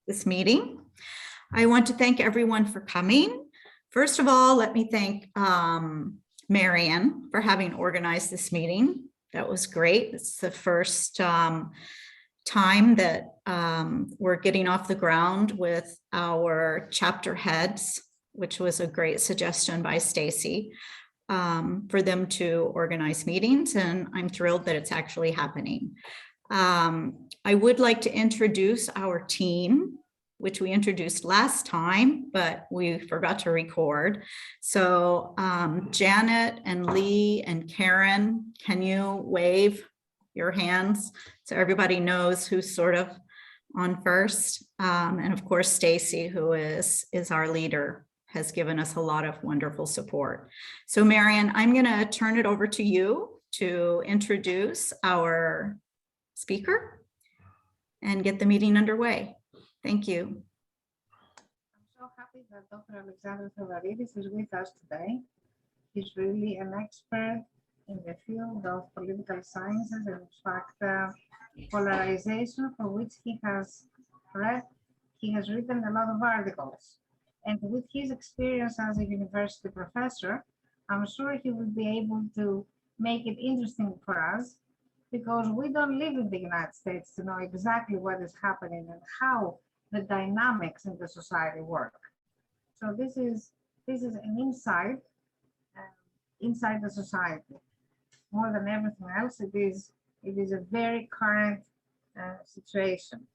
this meeting. I want to thank everyone for coming. First of all, let me thank Marianne for having organized this meeting. That was great. It's the first time that we're getting off the ground with our chapter heads, which was a great suggestion by Stacy, for them to organize meetings, and I'm thrilled that it's actually happening. I would like to introduce our team, which we introduced last time, but we forgot to record. So Janet and Lee and Karen, can you wave your hands so everybody knows who's sort of on first? And of course, Stacy, who is our leader, has given us a lot of wonderful support. So Marianne, I'm gonna turn it over to you to introduce our speaker and get the meeting underway. Thank you. I'm so happy that Dr. Alexander Theordoridis is with us today. He's really an expert in the field of political sciences and, in fact, polarization, for which he has written a lot of articles. And with his experience as a university professor, I'm sure he will be able to make it interesting for us, because we don't live in the United States to know exactly what is happening and how the dynamics in the society work. So this is an insight inside the society. More than everything else, it is a very current situation.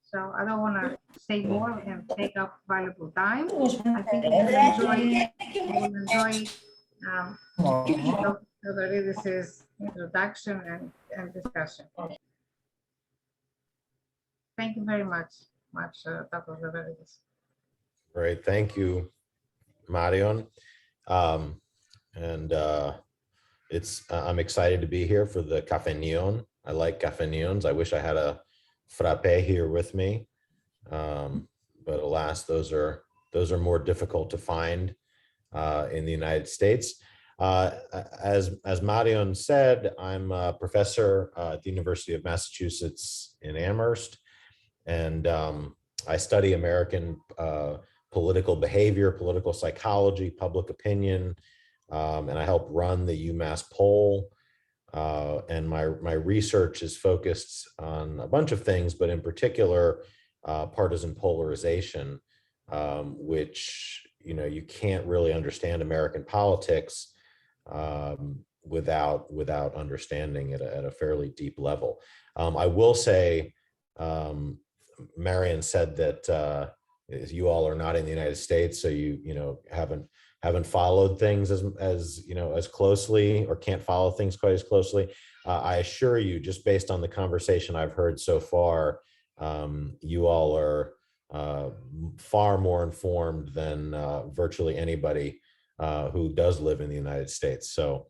So I don't want to say more and take up valuable time. I think we will enjoy Dr. Theordoridis' introduction and discussion. Thank you very much, Dr. Theordoridis. Great, thank you, Marion. I'm excited to be here for the Kafeneion. I like Kafeneions. I wish I had a frappe here with me, but alas, those are more difficult to find in the United States. As Marion said, I'm a professor at the University of Massachusetts in Amherst, and I study American political behavior, political psychology, public opinion, and I help run the UMass poll. And my research is focused on a bunch of things, but in particular, partisan polarization, which, you can't really understand American politics without understanding it at a fairly deep level. I will say, Marion said that you all are not in the United States, so you haven't followed things as closely, or can't follow things quite as closely. I assure you, just based on the conversation I've heard so far, you all are far more informed than virtually anybody who does live in the United States. So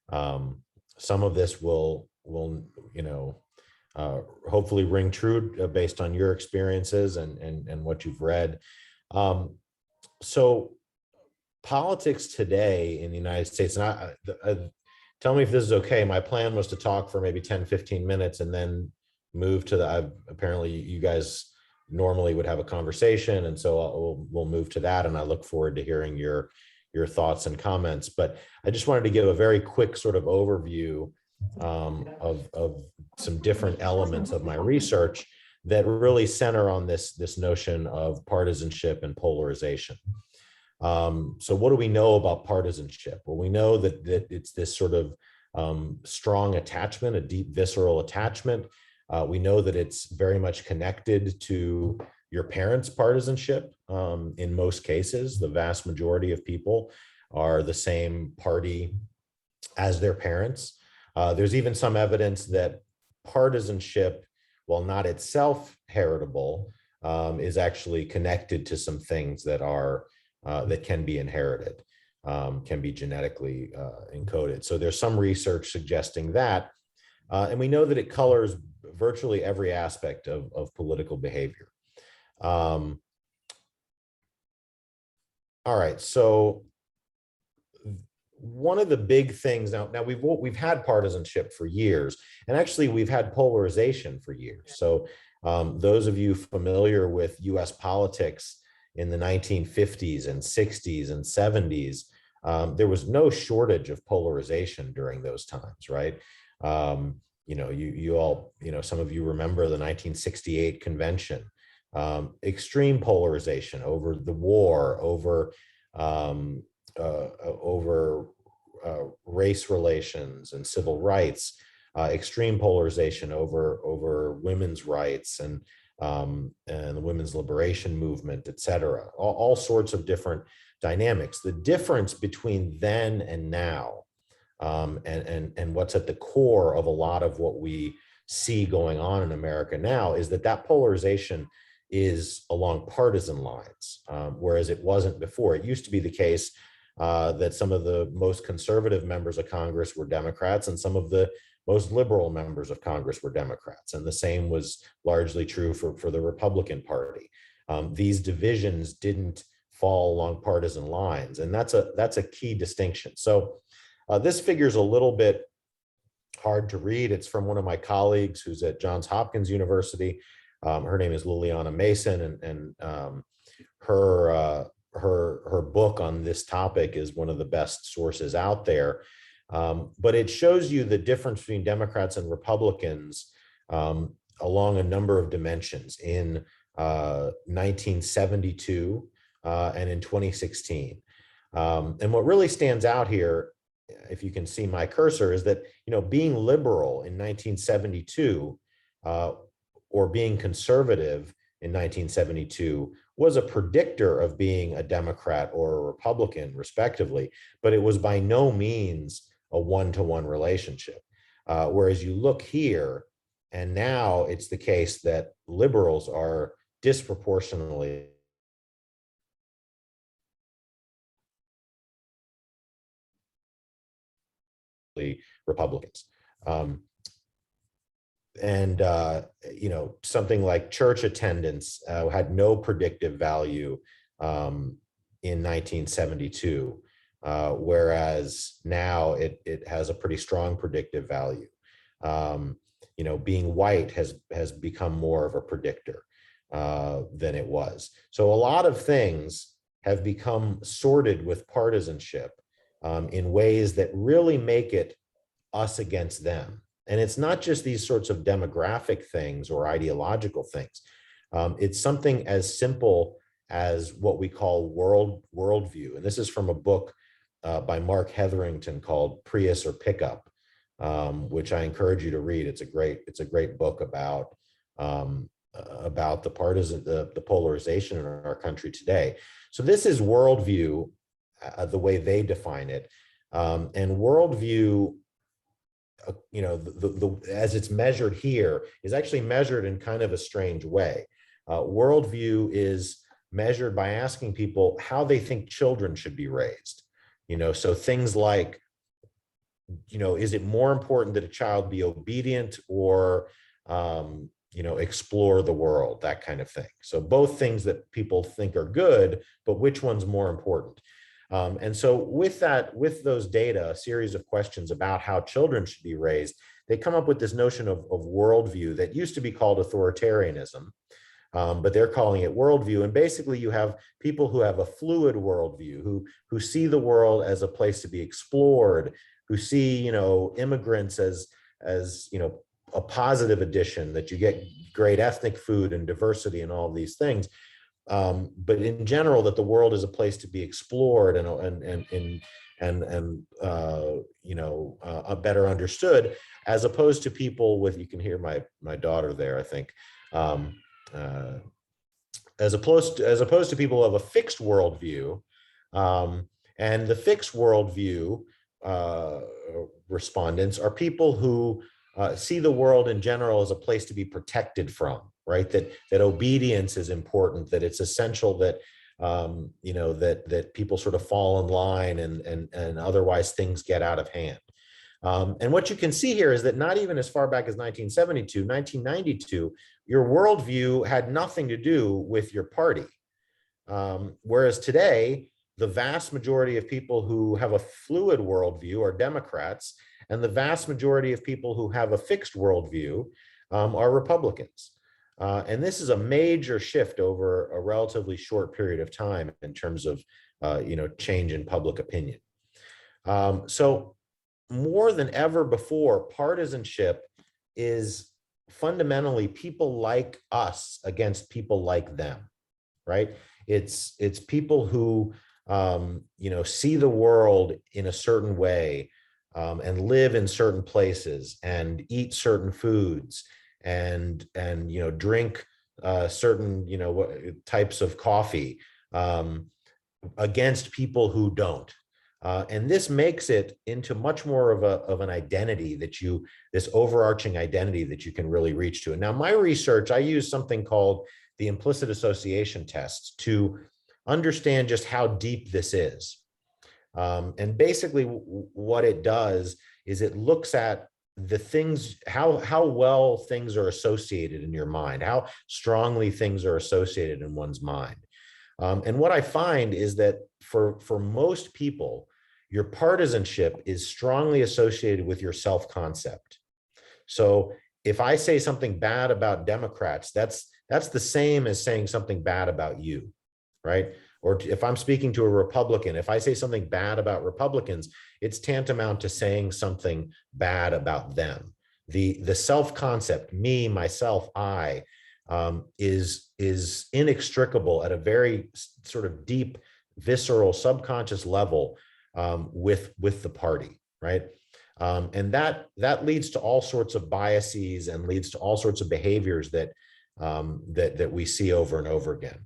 some of this will hopefully ring true based on your experiences and what you've read. So politics today in the United States, and tell me if this is okay. My plan was to talk for maybe 10-15 minutes and then move to apparently you guys normally would have a conversation, and so we'll move to that, and I look forward to hearing your thoughts and comments. But I just wanted to give a very quick sort of overview of some different elements of my research that really center on this notion of partisanship and polarization. So what do we know about partisanship? Well, we know that it's this sort of strong attachment, a deep visceral attachment. We know that it's very much connected to your parents' partisanship. In most cases, the vast majority of people are the same party as their parents. There's even some evidence that partisanship, while not itself heritable, is actually connected to some things that are that can be inherited, can be genetically encoded. So there's some research suggesting that, and we know that it colors virtually every aspect of political behavior. All right, so one of the big things now we've had partisanship for years, and actually we've had polarization for years. So those of you familiar with US politics in the 1950s and 60s and 70s, there was no shortage of polarization during those times, right? You all, some of you remember the 1968 convention, extreme polarization over the war, over race relations and civil rights, extreme polarization over women's rights and the women's liberation movement, et cetera, all sorts of different dynamics. The difference between then and now, and what's at the core of a lot of what we see going on in America now, is that polarization is along partisan lines, whereas it wasn't before. It used to be the case that some of the most conservative members of Congress were Democrats and some of the most liberal members of Congress were Democrats. And the same was largely true for the Republican Party. These divisions didn't fall along partisan lines, and that's a key distinction. So this figure's a little bit hard to read. It's from one of my colleagues who's at Johns Hopkins University. Her name is Liliana Mason, and her book on this topic is one of the best sources out there. But it shows you the difference between Democrats and Republicans along a number of dimensions in 1972 and in 2016. And what really stands out here, if you can see my cursor, is that being liberal in 1972 or being conservative in 1972 was a predictor of being a Democrat or a Republican, respectively, but it was by no means a one-to-one relationship. Whereas you look here, and now it's the case that liberals are disproportionately Republicans. Something like church attendance had no predictive value in 1972, whereas now it has a pretty strong predictive value. Being white has become more of a predictor than it was. So a lot of things have become sorted with partisanship in ways that really make it us against them. And it's not just these sorts of demographic things or ideological things. It's something as simple as what we call worldview. And this is from a book by Mark Hetherington called Prius or Pickup, which I encourage you to read. It's a great book about the polarization in our country today. So this is worldview, the way they define it, and worldview, as it's measured here, is actually measured in kind of a strange way. Worldview is measured by asking people how they think children should be raised. So things like, is it more important that a child be obedient or, explore the world, that kind of thing. So both things that people think are good, but which one's more important? And so with those data, a series of questions about how children should be raised, they come up with this notion of worldview that used to be called authoritarianism, but they're calling it worldview. And basically you have people who have a fluid worldview, who see the world as a place to be explored, who see, immigrants as a positive addition, that you get great ethnic food and diversity and all these things. But in general, that the world is a place to be explored and better understood, as opposed to people with, you can hear my daughter there, I think, as opposed to people who have a fixed worldview, and the fixed worldview respondents are people who see the world in general as a place to be protected from, right? That obedience is important, that it's essential that that people sort of fall in line and otherwise things get out of hand. And what you can see here is that not even as far back as 1972, 1992, your worldview had nothing to do with your party. Whereas today, the vast majority of people who have a fluid worldview are Democrats, and the vast majority of people who have a fixed worldview are Republicans. And this is a major shift over a relatively short period of time in terms of change in public opinion. So more than ever before, partisanship is fundamentally people like us against people like them, right? It's people who see the world in a certain way, and live in certain places and eat certain foods and drink certain types of coffee, against people who don't. And this makes it into much more of an identity this overarching identity that you can really reach to. And now my research, I use something called the implicit association test to understand just how deep this is. And basically what it does is it looks at the things, how well things are associated in your mind, how strongly things are associated in one's mind. And what I find is that for most people, your partisanship is strongly associated with your self-concept. So if I say something bad about Democrats, that's the same as saying something bad about you, right? Or if I'm speaking to a Republican, if I say something bad about Republicans, it's tantamount to saying something bad about them. The self-concept, me, myself, I, is inextricable at a very sort of deep, visceral, subconscious level with the party, right? And that leads to all sorts of biases and leads to all sorts of behaviors that we see over and over again.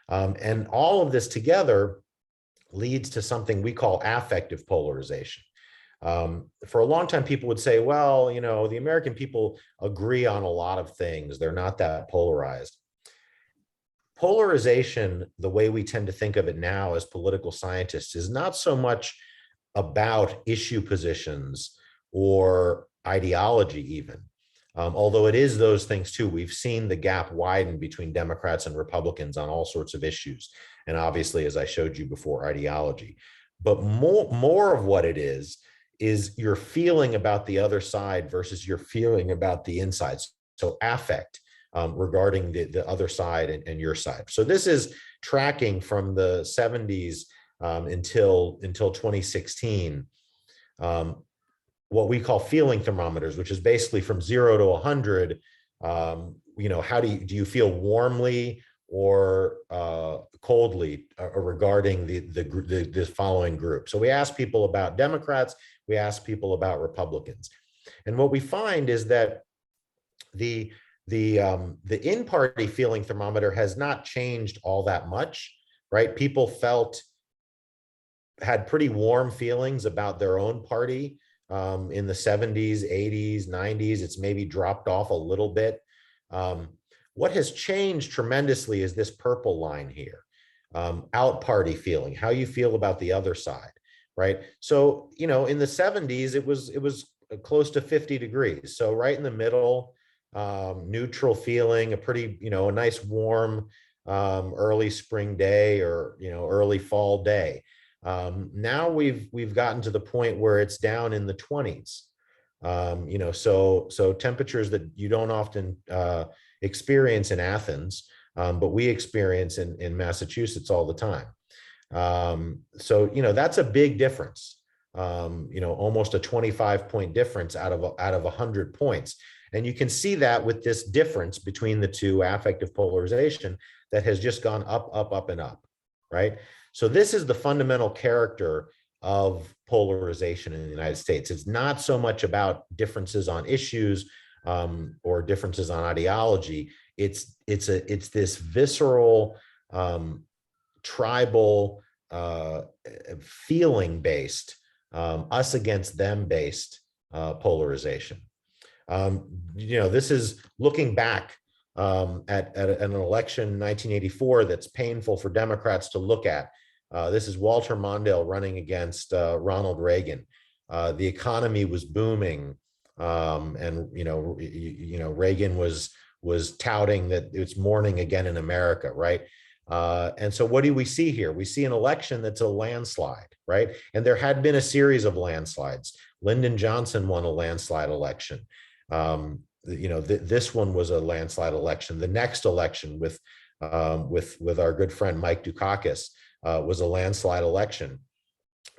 And all of this together leads to something we call affective polarization. For a long time, people would say, well, the American people agree on a lot of things. They're not that polarized. Polarization, the way we tend to think of it now as political scientists, is not so much about issue positions or ideology even. Although it is those things too. We've seen the gap widen between Democrats and Republicans on all sorts of issues. And obviously, as I showed you before, ideology. But more of what it is your feeling about the other side versus your feeling about the inside. So affect regarding the other side and your side. So this is tracking from the 70s until 2016. What we call feeling thermometers, which is basically from 0 to 100. How do you feel warmly or coldly regarding the following group? So we ask people about Democrats, we ask people about Republicans, and what we find is that the in-party feeling thermometer has not changed all that much, right? People had pretty warm feelings about their own party in the 70s, 80s, 90s. It's maybe dropped off a little bit. What has changed tremendously is this purple line here, out party feeling, how you feel about the other side, right? So, in the 70s, it was close to 50 degrees. So right in the middle, neutral feeling, a pretty, a nice warm early spring day or, early fall day. Now we've gotten to the point where it's down in the 20s. So temperatures that you don't often experience in Athens, but we experience in Massachusetts all the time. So that's a big difference. Almost a 25-point difference out of 100 points. And you can see that with this difference between the two, affective polarization, that has just gone up, up, up, and up, right? So this is the fundamental character of polarization in the United States. It's not so much about differences on issues or differences on ideology. It's this visceral, tribal, feeling-based, us against them based polarization. This is looking back at an election in 1984 that's painful for Democrats to look at. This is Walter Mondale running against Ronald Reagan. The economy was booming, and Reagan was touting that it's morning again in America, right? And so what do we see here? We see an election that's a landslide, right? And there had been a series of landslides. Lyndon Johnson won a landslide election. This one was a landslide election. The next election with our good friend Mike Dukakis was a landslide election.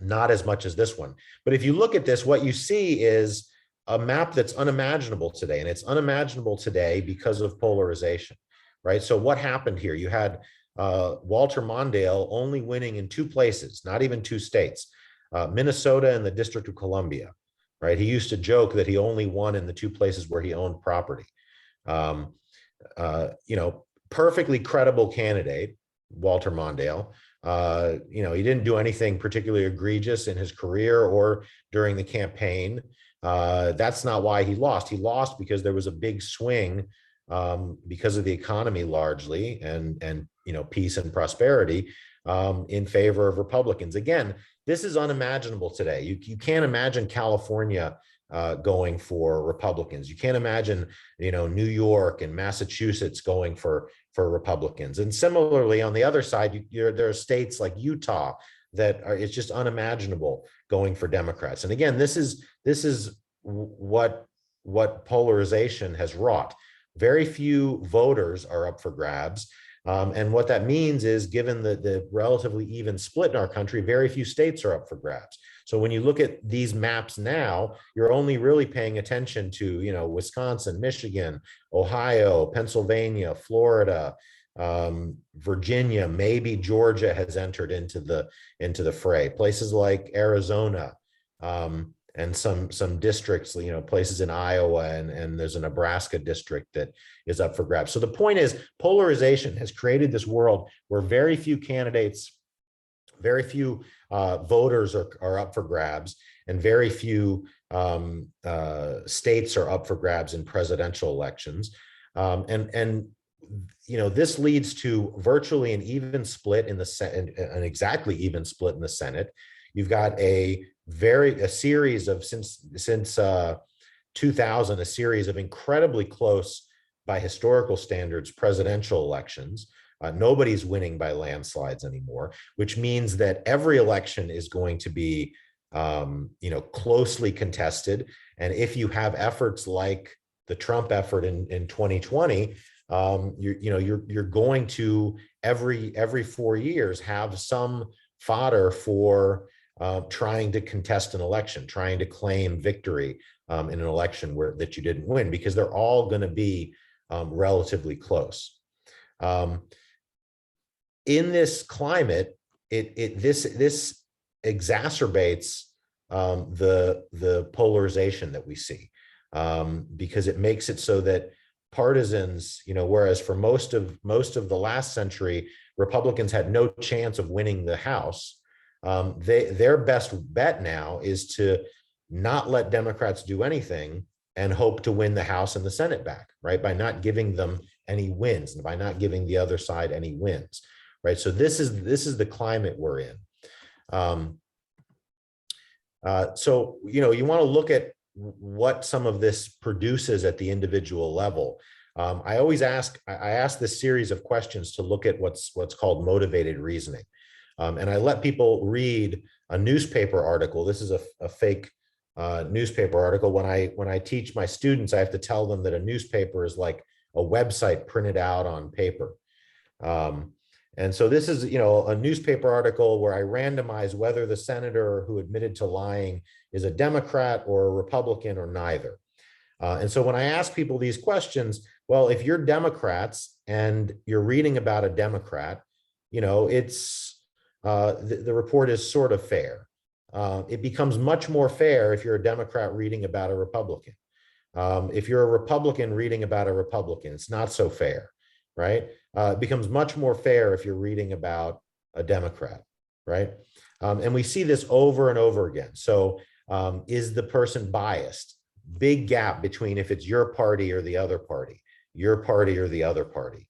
Not as much as this one. But if you look at this, what you see is a map that's unimaginable today. And it's unimaginable today because of polarization, right? So what happened here? You had Walter Mondale only winning in 2 places, not even 2 states, Minnesota and the District of Columbia, right? He used to joke that he only won in the 2 places where he owned property. Perfectly credible candidate, Walter Mondale. He didn't do anything particularly egregious in his career or during the campaign. That's not why he lost. He lost because there was a big swing because of the economy largely and peace and prosperity in favor of Republicans. Again, this is unimaginable today. You can't imagine California going for Republicans. You can't imagine, New York and Massachusetts going for Republicans. And similarly, on the other side, there are states like Utah that it's just unimaginable going for Democrats. And again, this is what polarization has wrought. Very few voters are up for grabs. And what that means is, given the relatively even split in our country, very few states are up for grabs. So when you look at these maps now, you're only really paying attention to, Wisconsin, Michigan, Ohio, Pennsylvania, Florida, Virginia, maybe Georgia has entered into the fray. Places like Arizona, and some districts, places in Iowa, and there's a Nebraska district that is up for grabs. So the point is, polarization has created this world where very few candidates, very few voters are up for grabs, and very few states are up for grabs in presidential elections. This leads to virtually an even split in the Senate, an exactly even split in the Senate. You've got a series of since 2000, a series of incredibly close, by historical standards, presidential elections. Nobody's winning by landslides anymore, which means that every election is going to be, closely contested. And if you have efforts like the Trump effort in 2020, you're going to every 4 years have some fodder for trying to contest an election, trying to claim victory in an election that you didn't win, because they're all going to be relatively close. In this climate, this exacerbates the polarization that we see, because it makes it so that partisans, whereas for most of the last century, Republicans had no chance of winning the House. Their best bet now is to not let Democrats do anything and hope to win the House and the Senate back, right? By not giving them any wins, and by not giving the other side any wins, right? So this is the climate we're in. So you want to look at what some of this produces at the individual level. I ask this series of questions to look at what's called motivated reasoning. And I let people read a newspaper article. This is a fake newspaper article. When I teach my students, I have to tell them that a newspaper is like a website printed out on paper. And so this is, a newspaper article where I randomize whether the senator who admitted to lying is a Democrat or a Republican or neither. And so when I ask people these questions, well, if you're Democrats and you're reading about a Democrat, it's the report is sort of fair. It becomes much more fair if you're a Democrat reading about a Republican. If you're a Republican reading about a Republican, it's not so fair, right? It becomes much more fair if you're reading about a Democrat, right? And we see this over and over again. So is the person biased? Big gap between if it's your party or the other party, your party or the other party.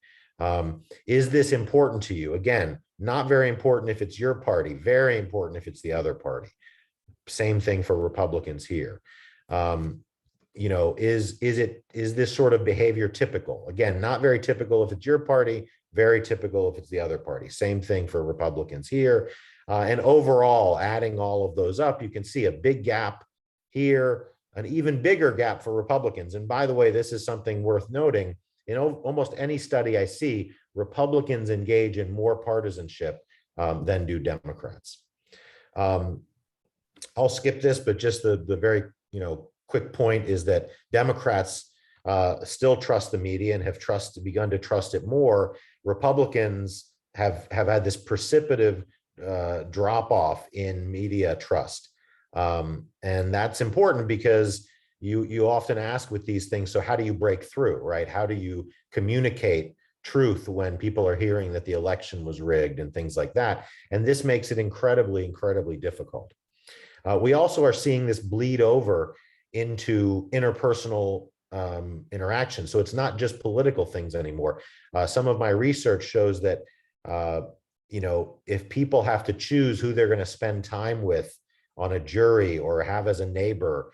Is this important to you? Again, not very important if it's your party, very important if it's the other party. Same thing for Republicans here. is this sort of behavior typical? Again, not very typical if it's your party, very typical if it's the other party. Same thing for Republicans here. And overall, adding all of those up, you can see a big gap here, an even bigger gap for Republicans. And by the way, this is something worth noting. In almost any study I see, Republicans engage in more partisanship than do Democrats. I'll skip this, but just the very quick point is that Democrats still trust the media and have begun to trust it more. Republicans have had this precipitative drop off in media trust. And that's important because you often ask with these things, so how do you break through, right? How do you communicate truth when people are hearing that the election was rigged and things like that? And this makes it incredibly, incredibly difficult. We also are seeing this bleed over into interpersonal interaction. So it's not just political things anymore. Some of my research shows that, if people have to choose who they're going to spend time with on a jury or have as a neighbor,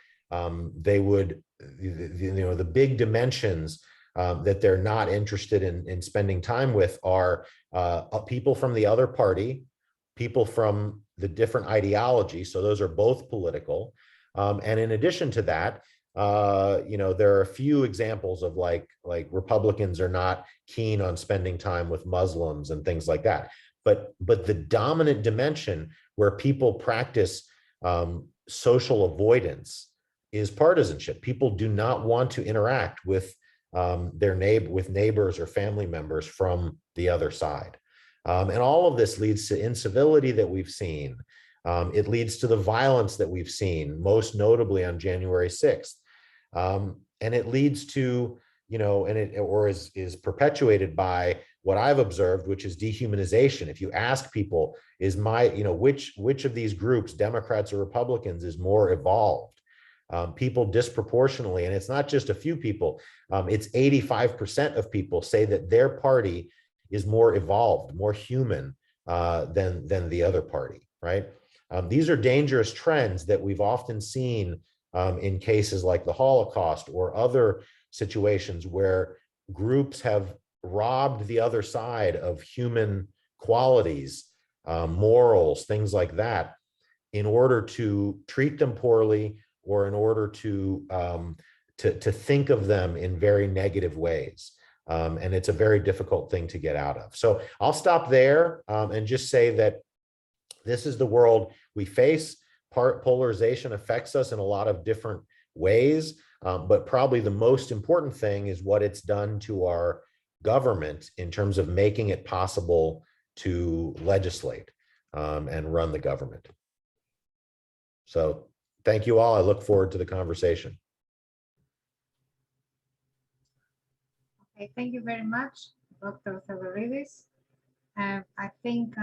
they would, the big dimensions that they're not interested in spending time with are people from the other party, people from the different ideology. So those are both political. And in addition to that, there are a few examples of like Republicans are not keen on spending time with Muslims and things like that. But the dominant dimension where people practice social avoidance is partisanship. People do not want to interact with with neighbors or family members from the other side. And all of this leads to incivility that we've seen. It leads to the violence that we've seen, most notably on January 6th. And it leads to, is perpetuated by what I've observed, which is dehumanization. If you ask people, which of these groups, Democrats or Republicans, is more evolved? People disproportionately, and it's not just a few people, it's 85% of people say that their party is more evolved, more human than the other party, right? These are dangerous trends that we've often seen in cases like the Holocaust or other situations where groups have robbed the other side of human qualities, morals, things like that, in order to treat them poorly or in order to think of them in very negative ways. And it's a very difficult thing to get out of. So I'll stop there and just say that this is the world we face. Polarization affects us in a lot of different ways, but probably the most important thing is what it's done to our government in terms of making it possible to legislate and run the government. So thank you all. I look forward to the conversation. Okay, thank you very much, Dr. Theordoridis. I think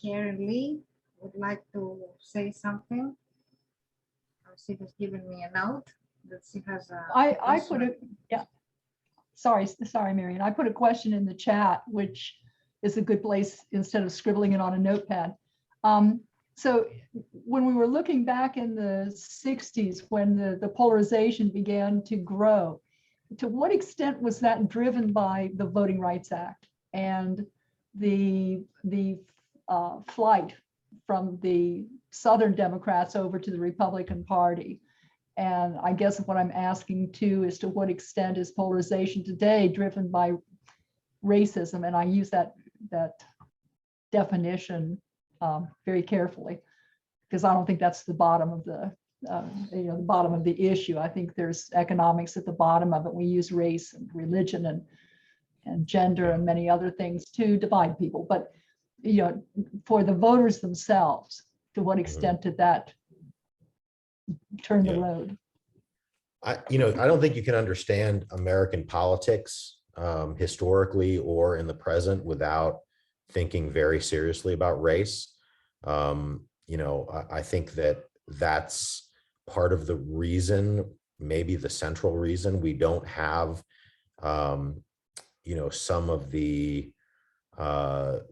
Karen Lee would like to say something. She has given me a note that she has a I put it, yeah. Sorry, Marion. I put a question in the chat, which is a good place instead of scribbling it on a notepad. So when we were looking back in the 60s, when the polarization began to grow, to what extent was that driven by the Voting Rights Act and the flight from the Southern Democrats over to the Republican Party? And I guess what I'm asking too is to what extent is polarization today driven by racism? And I use that definition very carefully, because I don't think that's the bottom of the the bottom of the issue. I think there's economics at the bottom of it. We use race and religion and gender and many other things to divide people. But for the voters themselves, to what extent did that turn the road? I don't think you can understand American politics historically or in the present without thinking very seriously about race. I think that's part of the reason, maybe the central reason, we don't have, some of the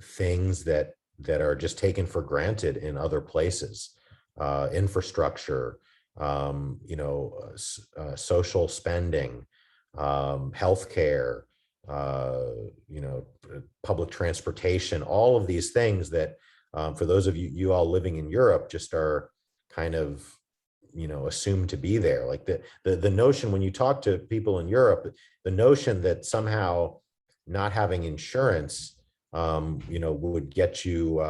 things that are just taken for granted in other places, infrastructure, social spending, healthcare, public transportation, all of these things that, for those of you all living in Europe, just are kind of, assumed to be there. Like the notion, when you talk to people in Europe, the notion that somehow not having insurance, would get you,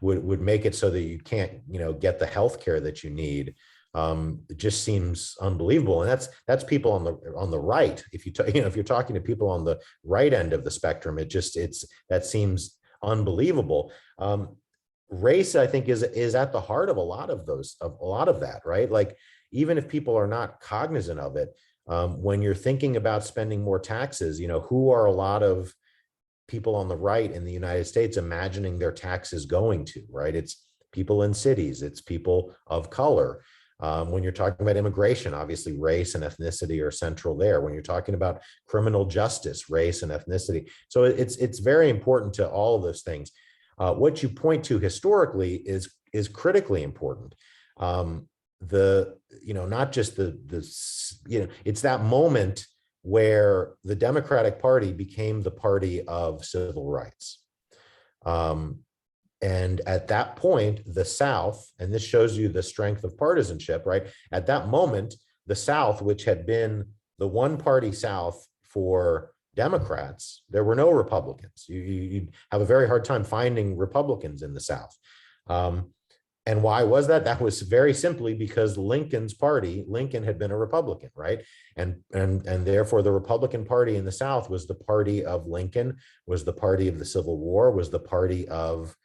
would make it so that you can't, get the health care that you need. It just seems unbelievable. And that's people on the right. If if you're talking to people on the right end of the spectrum, that seems unbelievable. Race, I think, is at the heart of a lot of that, right? Like, even if people are not cognizant of it, when you're thinking about spending more taxes, who are a lot of people on the right in the United States imagining their taxes going to, right? It's people in cities, it's people of color. When you're talking about immigration, obviously race and ethnicity are central there. When you're talking about criminal justice, race and ethnicity. So it's very important to all of those things. What you point to historically is critically important. Not just it's that moment where the Democratic Party became the party of civil rights. And at that point, the South, and this shows you the strength of partisanship, right? At that moment, the South, which had been the one-party South for Democrats, there were no Republicans. You'd have a very hard time finding Republicans in the South. And why was that? That was very simply because Lincoln's party, Lincoln had been a Republican, right? And therefore the Republican Party in the South was the party of Lincoln, was the party of the Civil War, was the party of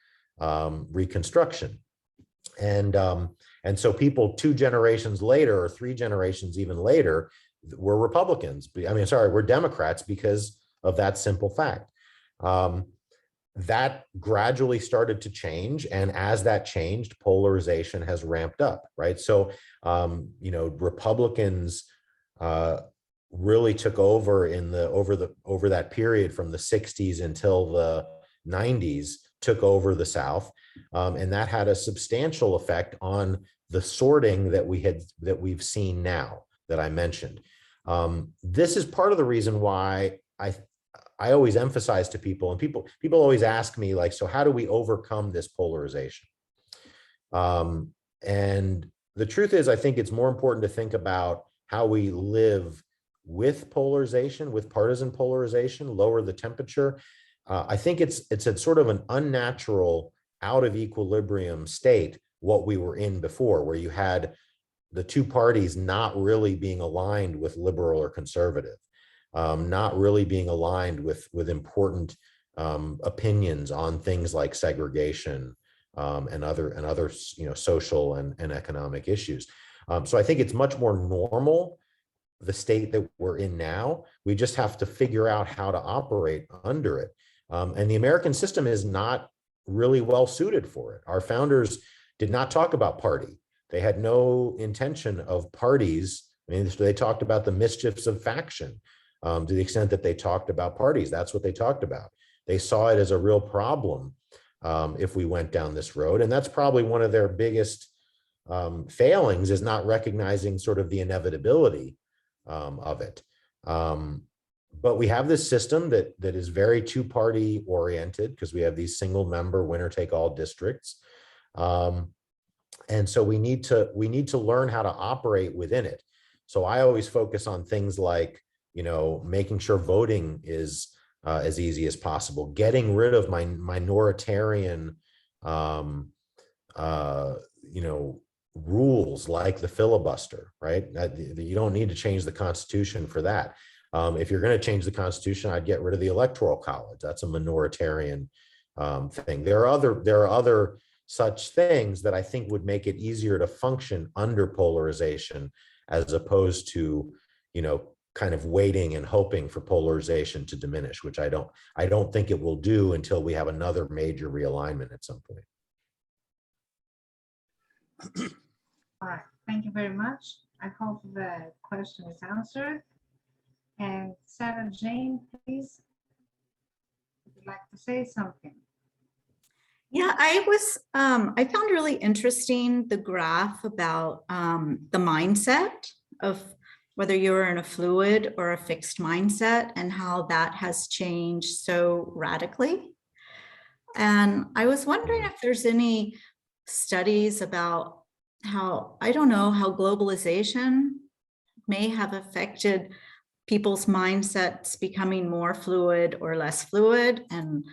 Reconstruction. And so people 2 generations later, or 3 generations even later, were Republicans. Were Democrats because of that simple fact. That gradually started to change. And as that changed, polarization has ramped up, right? So, Republicans really took over over that period from the 60s until the 90s, took over the South. And that had a substantial effect on the sorting that we've seen now that I mentioned. This is part of the reason why I always emphasize to people, and people always ask me, like, so how do we overcome this polarization? And the truth is, I think it's more important to think about how we live with polarization, with partisan polarization, lower the temperature. I think it's a sort of an unnatural, out of equilibrium state, what we were in before, where you had the 2 parties not really being aligned with liberal or conservative, not really being aligned with important opinions on things like segregation and other social and economic issues. So I think it's much more normal, the state that we're in now. We just have to figure out how to operate under it. And the American system is not really well suited for it. Our founders did not talk about party. They had no intention of parties. They talked about the mischiefs of faction. To the extent that they talked about parties, that's what they talked about. They saw it as a real problem if we went down this road. And that's probably one of their biggest failings, is not recognizing sort of the inevitability of it. But we have this system that is very 2-party oriented, because we have these single member winner take all districts. And so we need to learn how to operate within it. So I always focus on things like, making sure voting is as easy as possible, getting rid of minoritarian, rules like the filibuster, right? You don't need to change the Constitution for that. If you're going to change the Constitution, I'd get rid of the Electoral College. That's a minoritarian thing. There are other such things that I think would make it easier to function under polarization, as opposed to, kind of waiting and hoping for polarization to diminish, which I don't think it will do until we have another major realignment at some point. All right, thank you very much. I hope the question is answered. And Sarah Jane, please, would you like to say something? Yeah, I found really interesting the graph about the mindset of whether you're in a fluid or a fixed mindset and how that has changed so radically. And I was wondering if there's any studies about how, I don't know, how globalization may have affected people's mindsets becoming more fluid or less fluid, and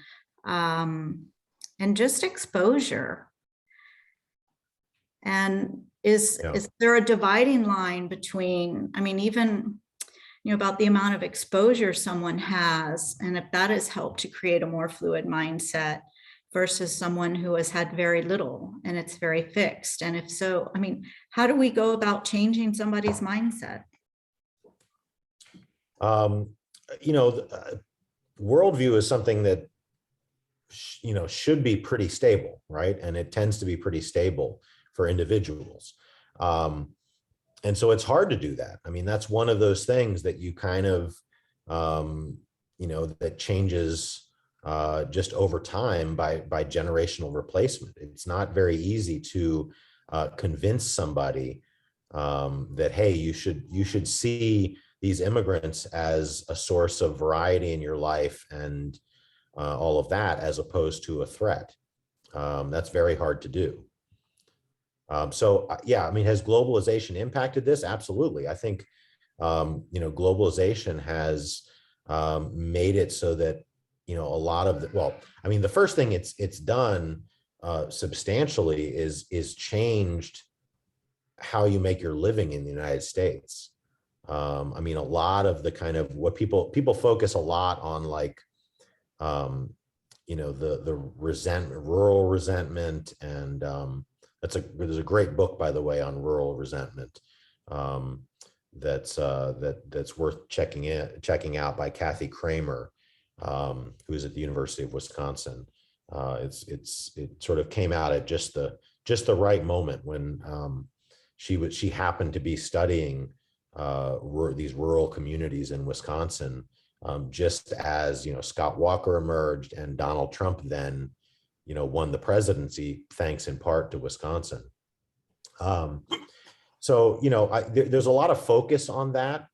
just exposure. And is there a dividing line between, I mean, even, about the amount of exposure someone has, and if that has helped to create a more fluid mindset versus someone who has had very little and it's very fixed? And if so, I mean, how do we go about changing somebody's mindset? Worldview is something that should be pretty stable, right? And it tends to be pretty stable for individuals. And so it's hard to do that. I mean, that's one of those things that you kind of, that changes just over time by generational replacement. It's not very easy to convince somebody that, hey, you should see these immigrants as a source of variety in your life and all of that, as opposed to a threat. That's very hard to do. Yeah, I mean, has globalization impacted this? Absolutely. I think, globalization has made it so that, a lot of the first thing it's done substantially is changed how you make your living in the United States. I mean, a lot of the kind of what people focus a lot on, like, the rural resentment, and there's a great book, by the way, on rural resentment that's worth checking out by Kathy Kramer, who is at the University of Wisconsin. It sort of came out at just the right moment when she happened to be studying these rural communities in Wisconsin, just as Scott Walker emerged and Donald Trump then won the presidency, thanks in part to Wisconsin. So there's a lot of focus on that,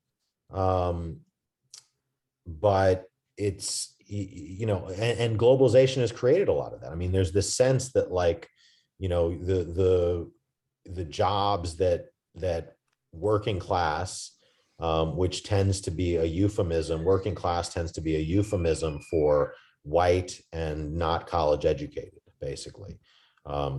but it's and globalization has created a lot of that. I mean, there's this sense that, like, the jobs that working class, which tends to be a euphemism, working class tends to be a euphemism for white and not college educated, basically.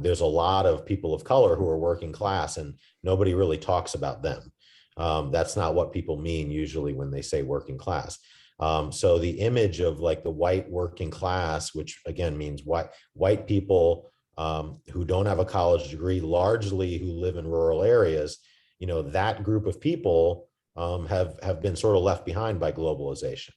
There's a lot of people of color who are working class, and nobody really talks about them. That's not what people mean usually when they say working class. So the image of, like, the white working class, which again means white people who don't have a college degree, largely who live in rural areas, that group of people have been sort of left behind by globalization,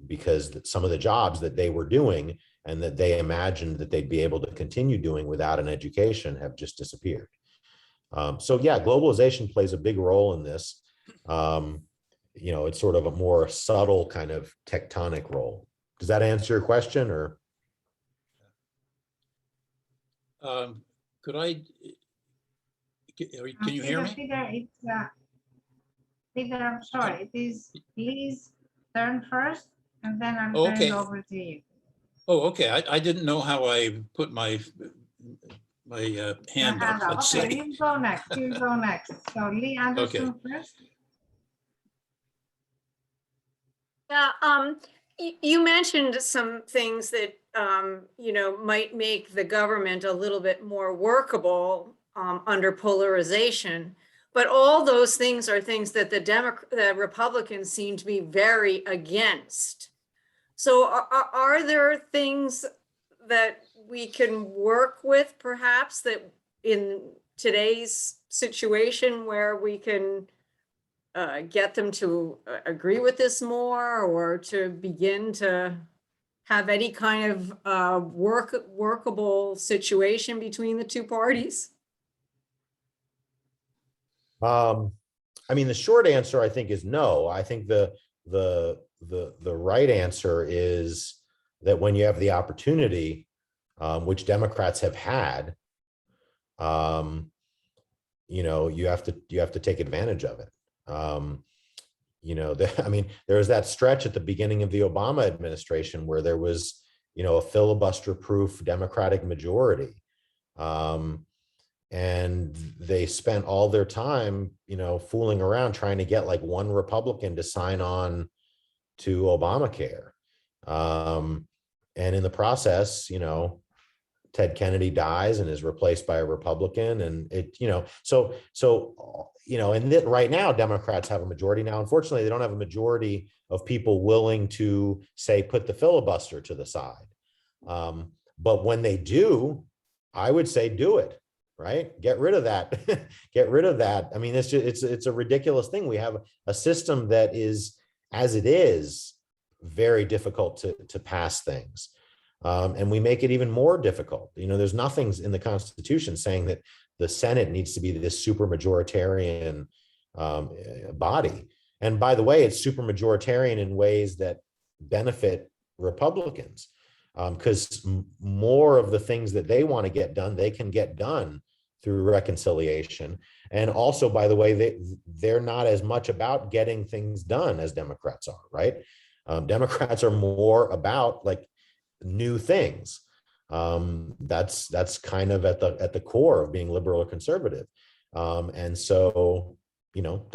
because some of the jobs that they were doing and that they imagined that they'd be able to continue doing without an education have just disappeared. So yeah, globalization plays a big role in this. It's sort of a more subtle kind of tectonic role. Does that answer your question, or? Could I, can you hear me? Peter, I'm sorry, it is Lee's turn first, and then I'm Okay. turning over to you. Oh, okay. I didn't know how I put my hand up. Let's Okay, see. you go next. So Lee Anderson first. Yeah, you mentioned some things that, might make the government a little bit more workable under polarization. But all those things are things that the Republicans seem to be very against. So are there things that we can work with, perhaps, that in today's situation where we can get them to agree with this more, or to begin to have any kind of workable situation between the two parties? I mean, the short answer, I think, is no. I think the right answer is that when you have the opportunity, which Democrats have had, you know, you have to take advantage of it. You know, I mean, there was that stretch at the beginning of the Obama administration where there was, you know, a filibuster-proof Democratic majority. And they spent all their time, you know, fooling around trying to get like one Republican to sign on to Obamacare. And in the process, you know, Ted Kennedy dies and is replaced by a Republican, and it, you know, so you know, and right now Democrats have a majority. Now, unfortunately, they don't have a majority of people willing to say put the filibuster to the side. But when they do, I would say do it, right? Get rid of that. Get rid of that. I mean, it's just, it's a ridiculous thing. We have a system that is, as it is, very difficult to pass things. And we make it even more difficult. You know, there's nothing in the Constitution saying that the Senate needs to be this super majoritarian body. And by the way, it's super majoritarian in ways that benefit Republicans, because more of the things that they want to get done, they can get done through reconciliation. And also, by the way, they're not as much about getting things done as Democrats are, right? Democrats are more about like new things. That's kind of at the core of being liberal or conservative. And so, you know,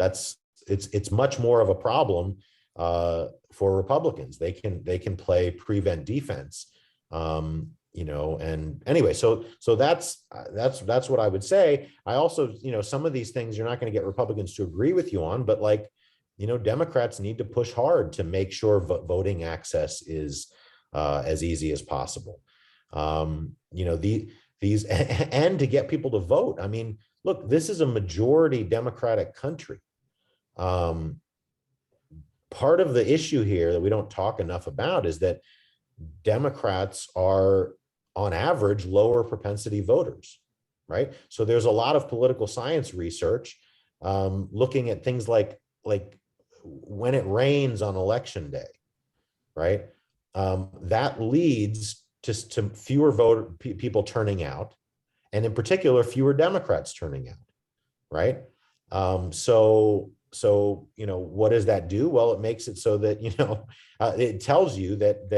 it's much more of a problem for Republicans. They can play prevent defense. You know, and anyway, so that's what I would say. I also, you know, some of these things you're not going to get Republicans to agree with you on, but like, you know, Democrats need to push hard to make sure voting access is as easy as possible. You know, these and to get people to vote. I mean, look, this is a majority Democratic country. Part of the issue here that we don't talk enough about is that Democrats are, on average, lower propensity voters, right? So there's a lot of political science research looking at things like when it rains on election day, right? That leads to fewer people turning out, and in particular, fewer Democrats turning out, right? So, you know, what does that do? Well, it makes it so that, you know, it tells you that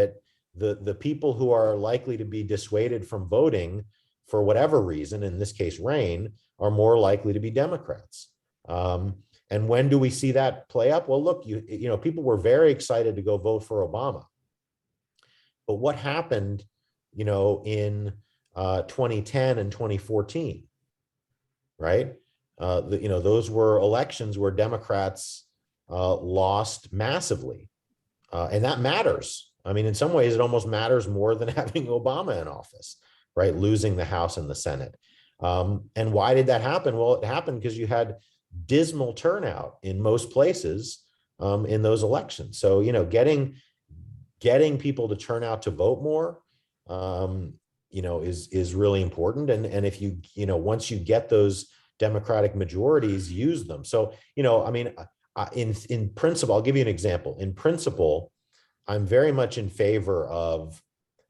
the people who are likely to be dissuaded from voting for whatever reason, in this case, rain, are more likely to be Democrats. And when do we see that play up? Well, look, you know, people were very excited to go vote for Obama. But what happened, you know, in 2010 and 2014, right? You know, those were elections where Democrats lost massively. And that matters. I mean, in some ways, it almost matters more than having Obama in office, right? Losing the House and the Senate. And why did that happen? Well, it happened because you had dismal turnout in most places in those elections. So, you know, getting people to turn out to vote more, you know, is really important. And if you know, once you get those Democratic majorities, use them. So, you know, I mean, in principle, I'll give you an example. In principle, I'm very much in favor of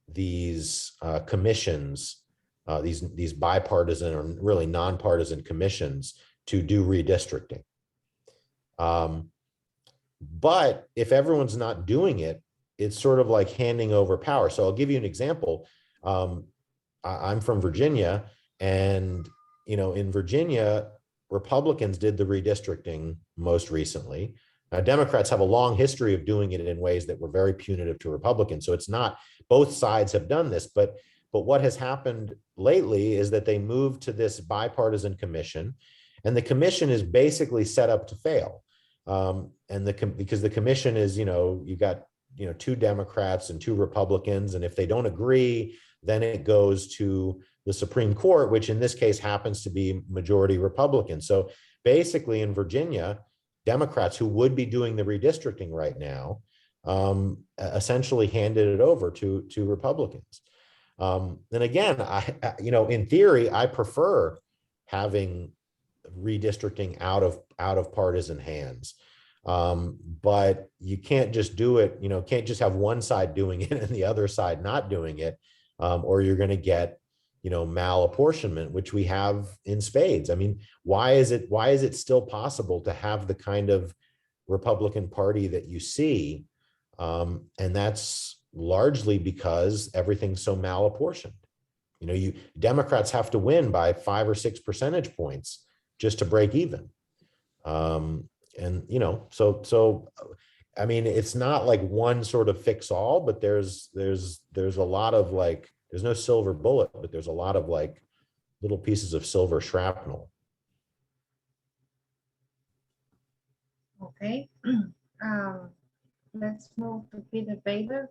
these commissions, these bipartisan or really nonpartisan commissions to do redistricting. But if everyone's not doing it, it's sort of like handing over power. So I'll give you an example. I'm from Virginia, and you know, in Virginia, Republicans did the redistricting most recently. Democrats have a long history of doing it in ways that were very punitive to Republicans. So it's not, both sides have done this, but what has happened lately is that they moved to this bipartisan commission, and the commission is basically set up to fail. Because the commission is, you know, you got, you know, 2 Democrats and 2 Republicans, and if they don't agree, then it goes to the Supreme Court, which in this case happens to be majority Republican. So basically in Virginia, Democrats who would be doing the redistricting right now essentially handed it over to Republicans. And again, you know, in theory, I prefer having redistricting out of partisan hands. But you can't just do it, you know, can't just have one side doing it and the other side not doing it. or you're going to get, malapportionment, which we have in spades. I mean, why is it still possible to have the kind of Republican Party that you see? And that's largely because everything's so malapportioned. Democrats have to win by 5 or 6 percentage points just to break even. So I mean, it's not like one sort of fix all, but there's a lot of like, there's no silver bullet, but there's a lot of like little pieces of silver shrapnel. Okay. Let's move to Peter Bader.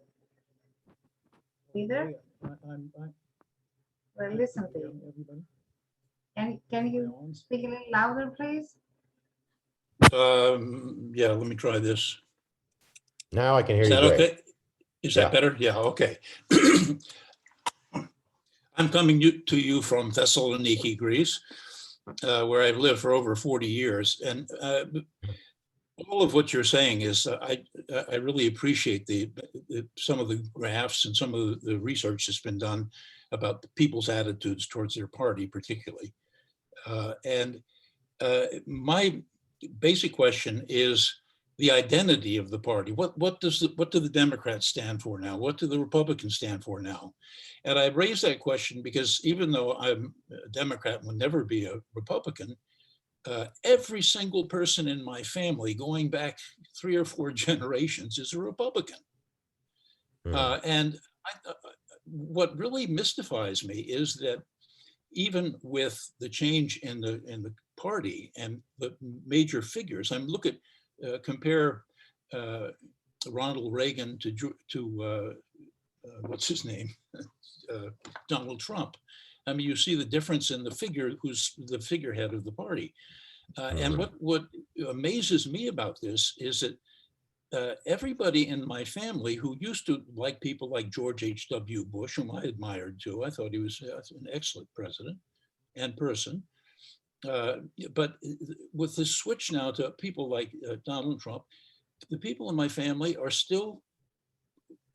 Peter, well, listen to you. Can you speak a little louder, please? Yeah, let me try this. Now I can hear Is you that great. okay? Is that better? Yeah, okay. I'm coming to you from Thessaloniki, Greece, where I've lived for over 40 years. And all of what you're saying is, I really appreciate some of the graphs and some of the research that's been done about the people's attitudes towards their party, particularly. My basic question is the identity of the party. What do the Democrats stand for now? What do the Republicans stand for now? And I raise that question because even though I'm a Democrat and will never be a Republican, every single person in my family going back 3 or 4 generations is a Republican. What really mystifies me is that even with the change in the party and the major figures, compare Ronald Reagan to what's his name, Donald Trump. I mean, you see the difference in the figure who's the figurehead of the party. And what amazes me about this is that everybody in my family who used to like people like George H.W. Bush, whom I admired too, I thought he was an excellent president and person. But with the switch now to people like Donald Trump, the people in my family are still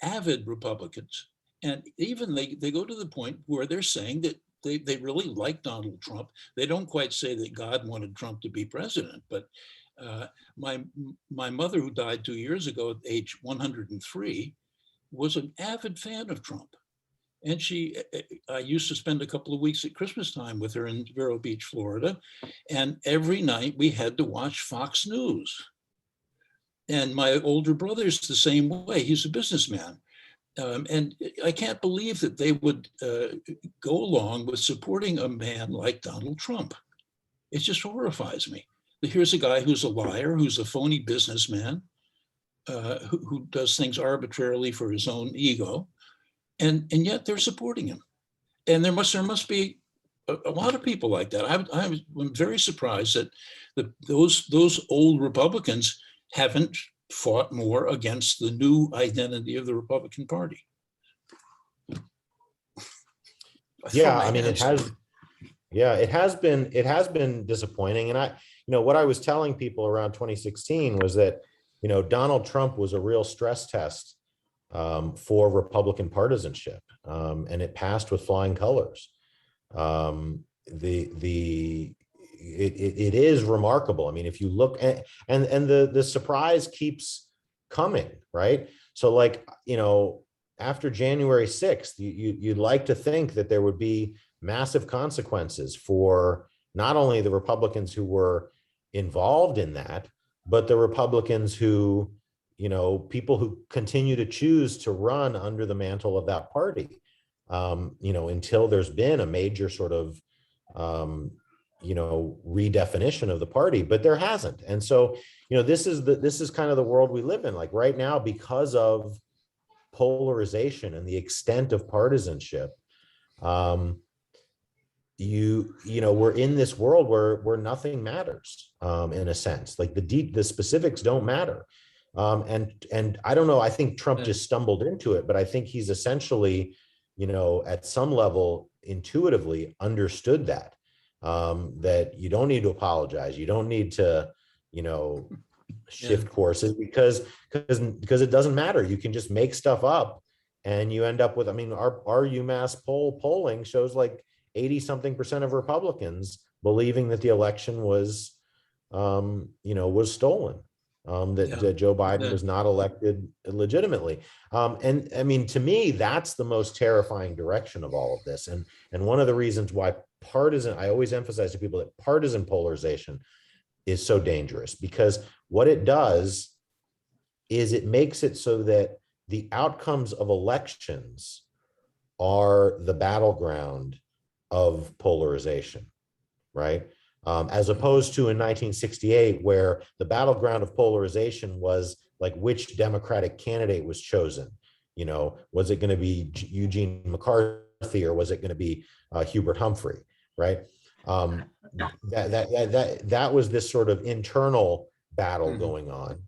avid Republicans. And even they go to the point where they're saying that they really like Donald Trump. They don't quite say that God wanted Trump to be president, but my mother, who died 2 years ago at age 103, was an avid fan of Trump. And I used to spend a couple of weeks at Christmas time with her in Vero Beach, Florida. And every night we had to watch Fox News. And my older brother's the same way. He's a businessman. And I can't believe that they would go along with supporting a man like Donald Trump. It just horrifies me. Here's a guy who's a liar, who's a phony businessman, who does things arbitrarily for his own ego. And yet they're supporting him. And there must be a lot of people like that. I'm very surprised that those old Republicans haven't fought more against the new identity of the Republican Party. Yeah, I mean, it has been disappointing. And what I was telling people around 2016 was that, Donald Trump was a real stress test for Republican partisanship, and it passed with flying colors. It is remarkable. I mean, if you look at, and the surprise keeps coming, right? So like, after January 6th, you'd like to think that there would be massive consequences for not only the Republicans who were involved in that, but the Republicans who, people who continue to choose to run under the mantle of that party, until there's been a major sort of, redefinition of the party, but there hasn't. And so, this is kind of the world we live in. Like right now, because of polarization and the extent of partisanship, we're in this world where nothing matters, in a sense. Like the specifics don't matter. And I don't know, I think Trump just stumbled into it, but I think he's essentially, at some level intuitively understood that, that you don't need to apologize. You don't need to, shift courses because it doesn't matter. You can just make stuff up and you end up with, I mean, our UMass polling shows like 80-something% of Republicans believing that the election was, was stolen, that Joe Biden was not elected legitimately. And I mean, to me, that's the most terrifying direction of all of this. And one of the reasons why I always emphasize to people that partisan polarization is so dangerous, because what it does is it makes it so that the outcomes of elections are the battleground of polarization, right? As opposed to in 1968, where the battleground of polarization was like which Democratic candidate was chosen. Was it going to be Eugene McCarthy, or was it going to be Hubert Humphrey, right? That was this sort of internal battle going on.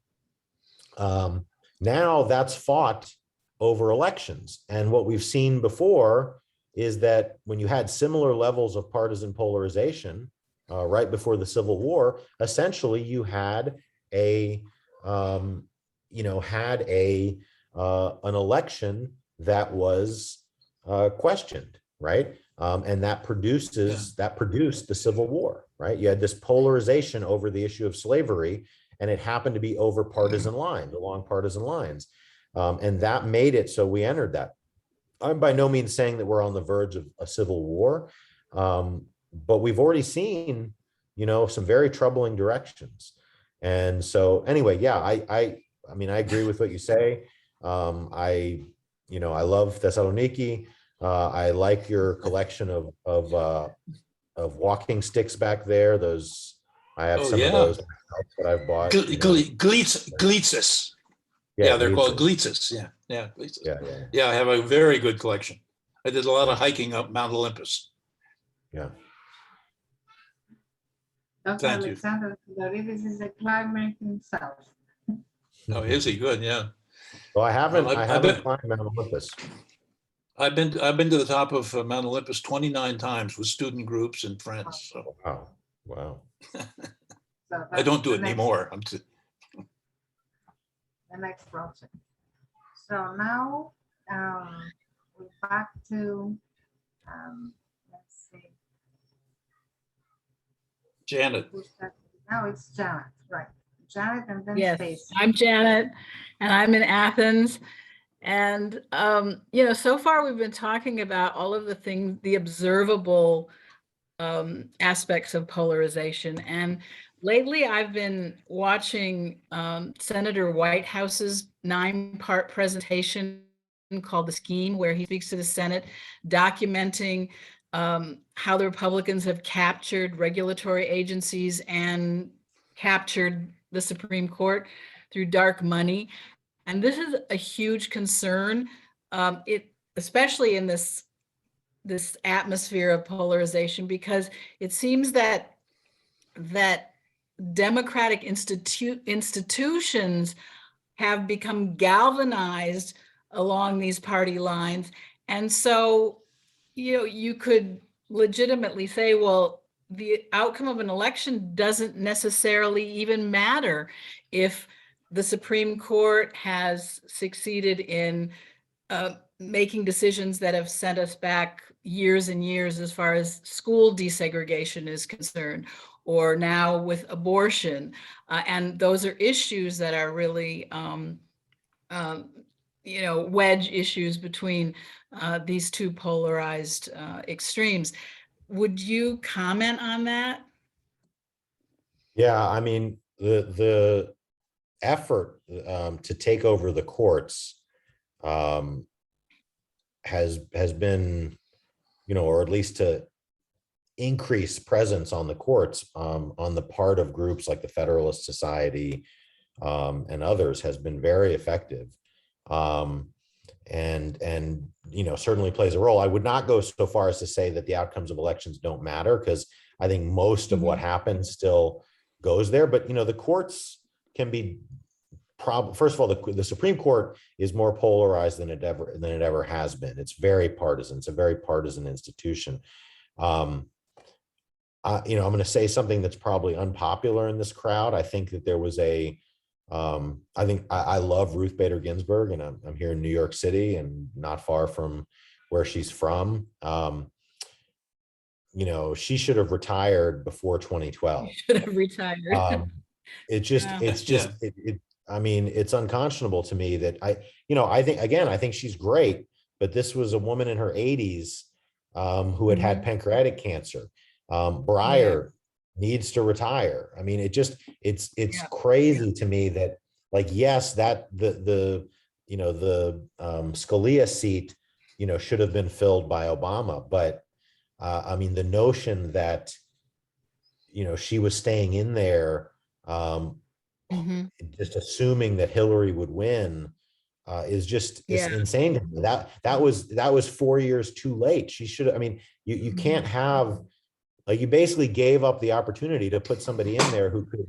Now that's fought over elections. And what we've seen before is that when you had similar levels of partisan polarization right before the Civil War, essentially you had an election that was questioned, right? And that produced the Civil War, right? You had this polarization over the issue of slavery, and it happened to be over partisan lines, along partisan lines. And that made it so we entered that. I'm by no means saying that we're on the verge of a civil war, but we've already seen, some very troubling directions. And so anyway, yeah, I mean, I agree with what you say. I love Thessaloniki. I like your collection of walking sticks back there. I have some of those that I've bought. Glitzes. Yeah, they're called glitzes. Yeah, glitzes. Yeah, I have a very good collection. I did a lot of hiking up Mount Olympus. Yeah. Dr. Thank you. Alexander Theordoridis is a climber himself. Oh, is he good? Yeah. Well, I haven't climbed Mount Olympus. I've been to the top of Mount Olympus 29 times with student groups and friends. So Wow. So I don't do the it next- anymore. The next project. So now we're back to, let's see. Janet. Now it's Janet, right? Janet and then Yes, Stacy. I'm Janet, and I'm in Athens. And, so far we've been talking about all of the things, the observable aspects of polarization. And lately I've been watching Senator Whitehouse's 9-part presentation called The Scheme, where he speaks to the Senate, documenting how the Republicans have captured regulatory agencies and captured the Supreme Court through dark money. And this is a huge concern, especially in this atmosphere of polarization, because it seems that democratic institutions have become galvanized along these party lines. And so, you could legitimately say, well, the outcome of an election doesn't necessarily even matter if the Supreme Court has succeeded in making decisions that have sent us back years and years as far as school desegregation is concerned, or now with abortion. And those are issues that are really, wedge issues between these two polarized extremes. Would you comment on that? Yeah, I mean, the effort to take over the courts has been, or at least to increase presence on the courts on the part of groups like the Federalist Society and others has been very effective, and certainly plays a role. I would not go so far as to say that the outcomes of elections don't matter, because I think most of what happens still goes there. But the courts can be first of all, the Supreme Court is more polarized than it ever has been. It's very partisan. It's a very partisan institution. I'm going to say something that's probably unpopular in this crowd. I think that there was a I think I love Ruth Bader Ginsburg, and I'm here in New York City and not far from where she's from. You know, she should have retired before 2012. Should have retired. It's just, Yeah. I mean, it's unconscionable to me that I think she's great, but this was a woman in her 80s who had had pancreatic cancer. Breyer needs to retire. I mean, it's crazy to me that, like, yes, that the Scalia seat, should have been filled by Obama, but I mean, the notion that, she was staying in there, just assuming that Hillary would win, is just it's insane to me. That was 4 years too late. She should have, I mean, you can't have, like, you basically gave up the opportunity to put somebody in there who could,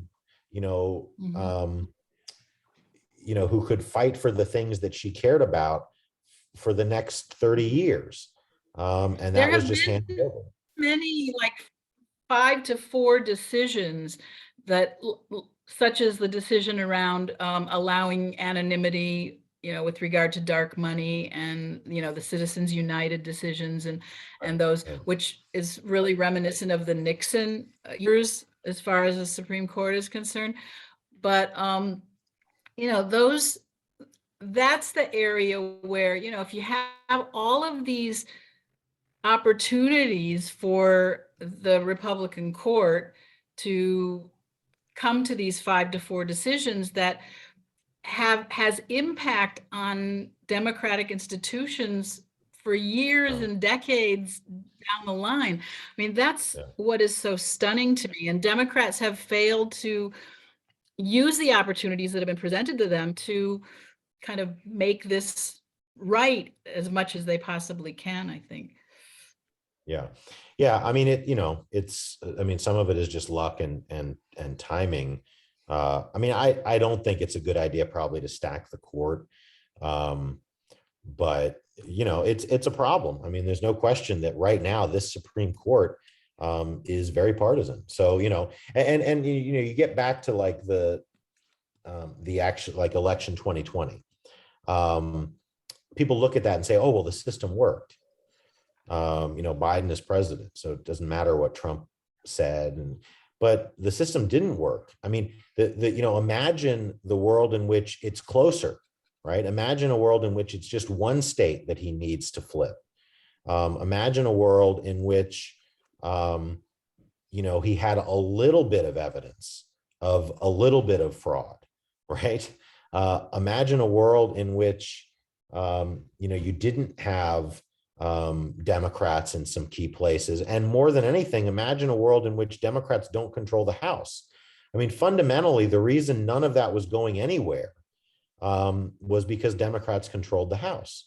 who could fight for the things that she cared about for the next 30 years. And that was just handed over. Many, like 5 to 4 decisions that, such as the decision around allowing anonymity, with regard to dark money, and the Citizens United decisions, and those, which is really reminiscent of the Nixon years as far as the Supreme Court is concerned. But that's the area where, if you have all of these opportunities for the Republican court to come to these 5 to 4 decisions that has impact on democratic institutions for years and decades down the line. I mean, that's what is so stunning to me. And Democrats have failed to use the opportunities that have been presented to them to kind of make this right as much as they possibly can, I think. Yeah. I mean, some of it is just luck and timing. I mean, I don't think it's a good idea probably to stack the court. But it's a problem. I mean, there's no question that right now this Supreme Court is very partisan. So, and you get back to like the action, like election 2020. People look at that and say, oh, well, the system worked. Biden is president, so it doesn't matter what Trump said. But the system didn't work. I mean, imagine the world in which it's closer, right? Imagine a world in which it's just one state that he needs to flip. Imagine a world in which, he had a little bit of evidence of a little bit of fraud, right? Imagine a world in which, you didn't have Democrats in some key places. And more than anything, imagine a world in which Democrats don't control the House. I mean, fundamentally, the reason none of that was going anywhere was because Democrats controlled the House.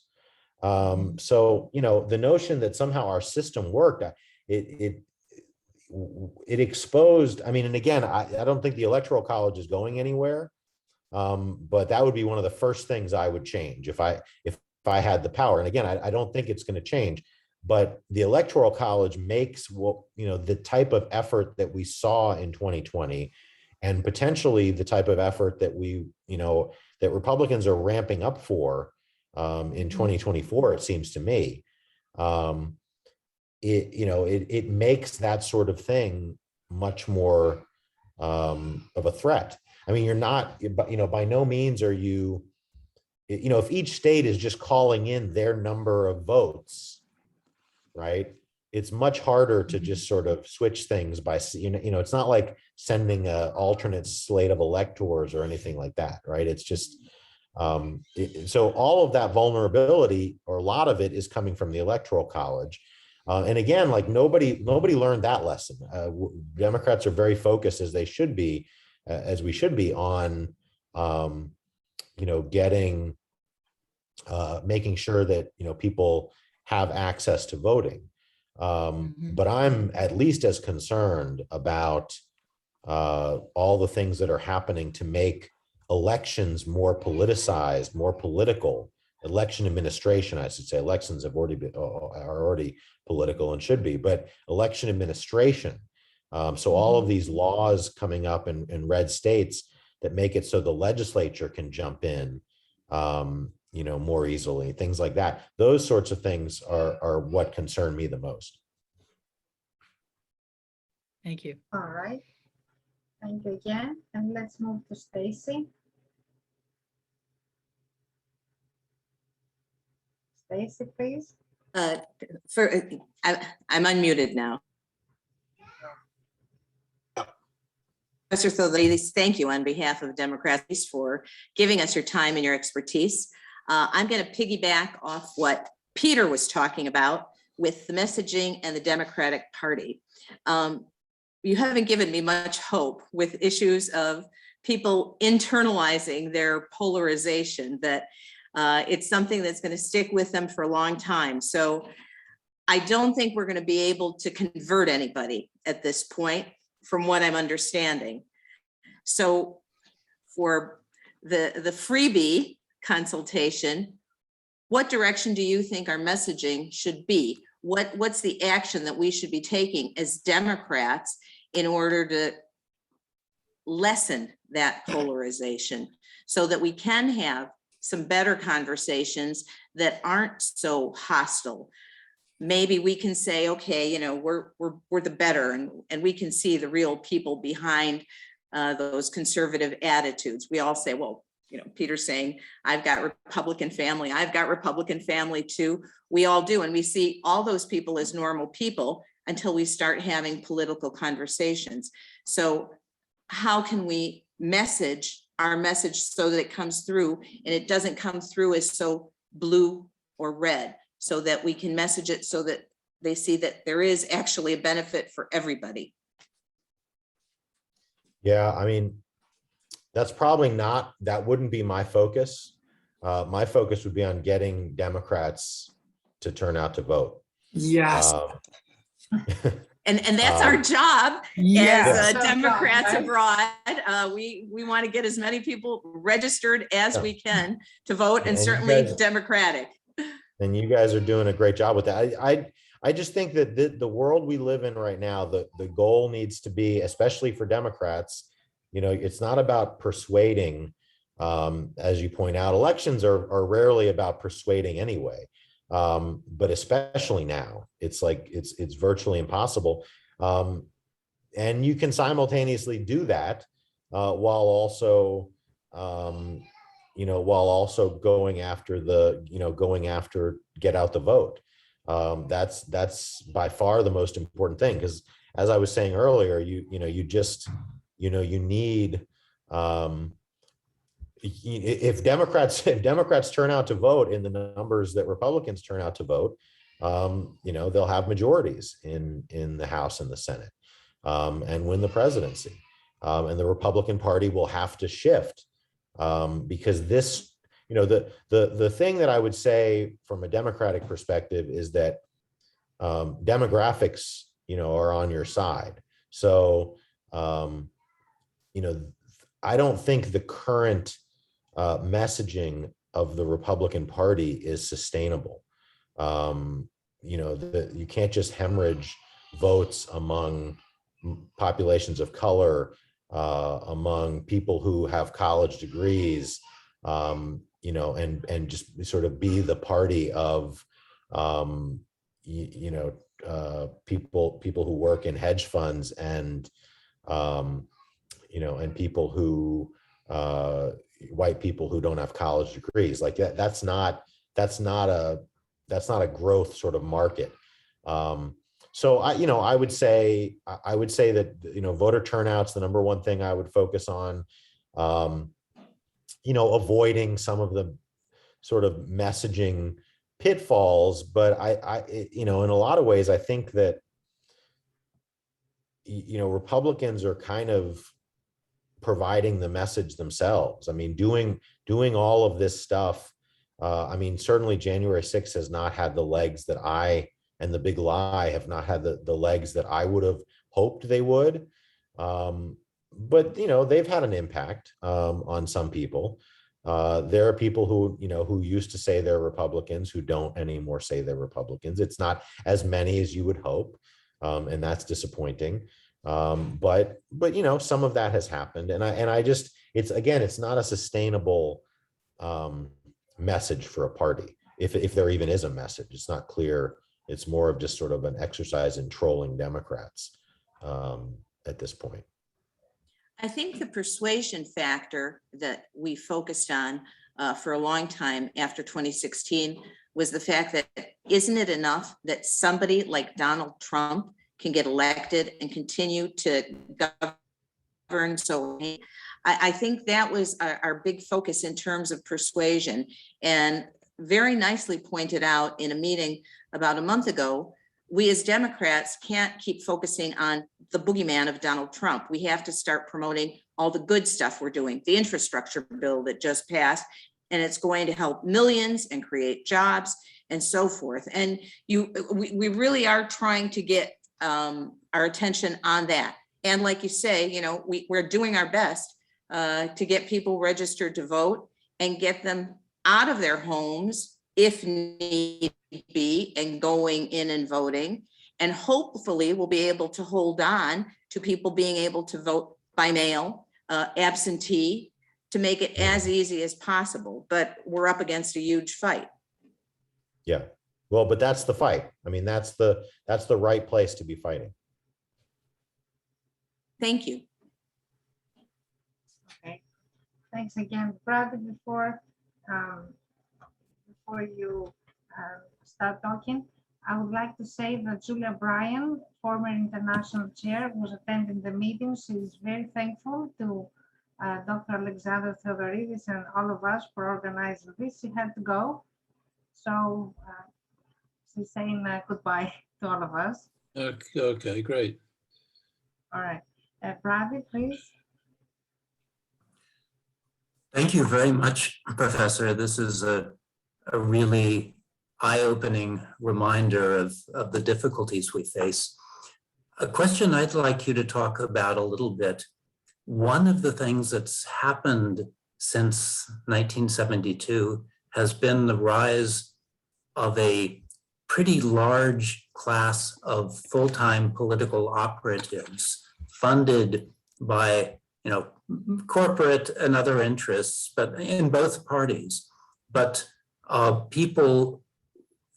So, the notion that somehow our system worked, it exposed, I mean, and again, I don't think the Electoral College is going anywhere. But that would be one of the first things I would change if I had the power. And again, I don't think it's going to change, but the Electoral College makes the type of effort that we saw in 2020, and potentially the type of effort that that Republicans are ramping up for in 2024, it seems to me. It makes that sort of thing much more of a threat. I mean, you're not, by no means are you, if each state is just calling in their number of votes, right? It's much harder to just sort of switch things by, it's not like sending an alternate slate of electors or anything like that, right? It's just, so all of that vulnerability, or a lot of it, is coming from the Electoral College. And again, like nobody learned that lesson. Democrats are very focused, as they should be, as we should be, on, making sure that, people have access to voting. But I'm at least as concerned about all the things that are happening to make elections more politicized, more political. Election administration, I should say. Elections are already political and should be, but election administration. So all of these laws coming up in red states that make it so the legislature can jump in, you know, more easily, things like that. Those sorts of things are what concern me the most. Thank you. All right. Thank you again. And let's move to Stacy. Stacy, please. I'm unmuted now. Professor Theordoridis, thank you on behalf of Democrats for giving us your time and your expertise. I'm going to piggyback off what Peter was talking about with the messaging and the Democratic Party. You haven't given me much hope with issues of people internalizing their polarization, that it's something that's going to stick with them for a long time. So I don't think we're going to be able to convert anybody at this point, from what I'm understanding. So for the freebie consultation, what direction do you think our messaging should be? What's the action that we should be taking as Democrats in order to lessen that polarization so that we can have some better conversations that aren't so hostile? Maybe we can say, okay, you know, we're the better, and we can see the real people behind those conservative attitudes. We all say, well, you know, Peter's saying, I've got Republican family, I've got Republican family too. We all do, and we see all those people as normal people until we start having political conversations. So how can we message our message so that it comes through and it doesn't come through as so blue or red, so that we can message it so that they see that there is actually a benefit for everybody? Yeah, I mean, that's probably not, that wouldn't be my focus. My focus would be on getting Democrats to turn out to vote. Yes. And that's our job Yes. as Democrats abroad. We want to get as many people registered as we can to vote, and And you certainly guys- Democratic. And you guys are doing a great job with that. I just think that the world we live in right now, the goal needs to be, especially for Democrats, you know, it's not about persuading. As you point out, elections are rarely about persuading anyway. But especially now, it's like it's virtually impossible. And you can simultaneously do that while also going after get out the vote. That's by far the most important thing, because as I was saying earlier, you need, if Democrats turn out to vote in the numbers that Republicans turn out to vote, they'll have majorities in the House and the Senate, and win the presidency, and the Republican Party will have to shift, because this, the thing that I would say from a Democratic perspective is that demographics, are on your side. So, I don't think the current messaging of the Republican Party is sustainable. You can't just hemorrhage votes among populations of color, among people who have college degrees, and just sort of be the party of, people who work in hedge funds and, and people who, white people who don't have college degrees. Like that's not a growth sort of market. So I would say that, voter turnout's the number one thing I would focus on. Avoiding some of the sort of messaging pitfalls, but I in a lot of ways, I think that, Republicans are kind of providing the message themselves. I mean, doing all of this stuff. Certainly January 6th has not had the legs that and the big lie have not had the legs that I would have hoped they would. But, they've had an impact on some people. There are people who used to say they're Republicans who don't anymore say they're Republicans. It's not as many as you would hope. And that's disappointing. But some of that has happened. And again, it's not a sustainable message for a party. If there even is a message, it's not clear. It's more of just sort of an exercise in trolling Democrats at this point. I think the persuasion factor that we focused on for a long time after 2016 was the fact that isn't it enough that somebody like Donald Trump can get elected and continue to govern? So I think that was our big focus in terms of persuasion, and very nicely pointed out in a meeting about a month ago. We as Democrats can't keep focusing on the boogeyman of Donald Trump. We have to start promoting all the good stuff we're doing, the infrastructure bill that just passed, and it's going to help millions and create jobs and so forth. And we really are trying to get our attention on that. And like you say, you know, we're doing our best to get people registered to vote and get them out of their homes if need be and going in and voting. And hopefully we'll be able to hold on to people being able to vote by mail, absentee, to make it as easy as possible. But we're up against a huge fight. Yeah, well, but that's the fight. I mean, that's the right place to be fighting. Thank you. Okay, thanks again, Brad. Before you start talking, I would like to say that Julia Bryan, former international chair, was attending the meeting. She is very thankful to Dr. Alexander Theordoridis and all of us for organizing this. She had to go, so she's saying goodbye to all of us. Okay, great. All right, Brady, please. Thank you very much, Professor. This is a really eye-opening reminder of the difficulties we face. A question I'd like you to talk about a little bit. One of the things that's happened since 1972 has been the rise of a pretty large class of full-time political operatives funded by, you know, corporate and other interests, but in both parties, but people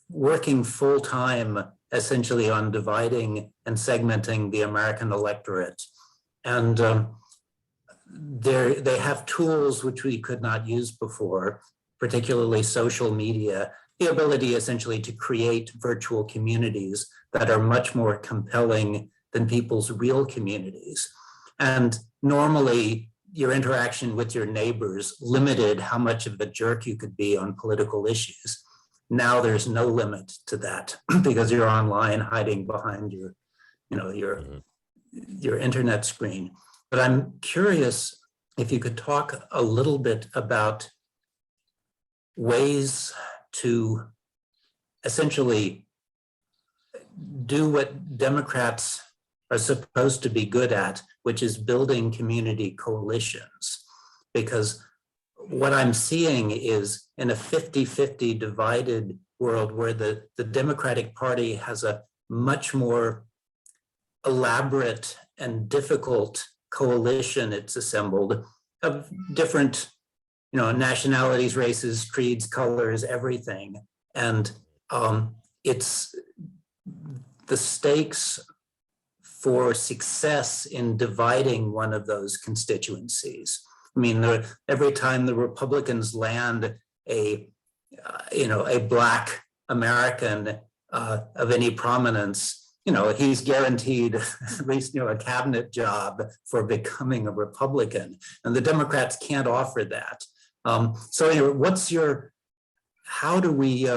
working full-time essentially on dividing and segmenting the American electorate. And they have tools which we could not use before, particularly social media, the ability essentially to create virtual communities that are much more compelling than people's real communities. And normally your interaction with your neighbors limited how much of a jerk you could be on political issues. Now there's no limit to that because you're online hiding behind your, you know, your internet screen. But I'm curious if you could talk a little bit about ways to essentially do what Democrats are supposed to be good at, which is building community coalitions. Because what I'm seeing is in a 50-50 divided world where the Democratic Party has a much more elaborate and difficult coalition it's assembled of different, you know, nationalities, races, creeds, colors, everything. And it's the stakes for success in dividing one of those constituencies. I mean, every time the Republicans land a Black American of any prominence, you know, he's guaranteed at least, you know, a cabinet job for becoming a Republican, and the Democrats can't offer that. So anyway, how do we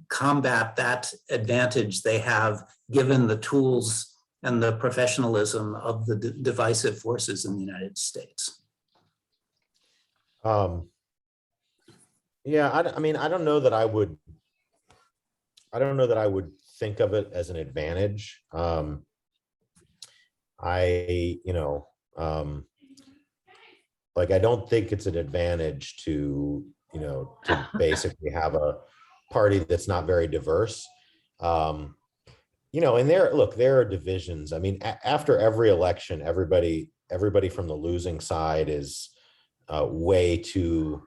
combat that advantage they have given the tools and the professionalism of the divisive forces in the United States? Yeah, I mean, I don't know that I would think of it as an advantage. Like, I don't think it's an advantage to basically have a party that's not very diverse. And there are divisions. I mean, after every election, everybody everybody from the losing side is way too,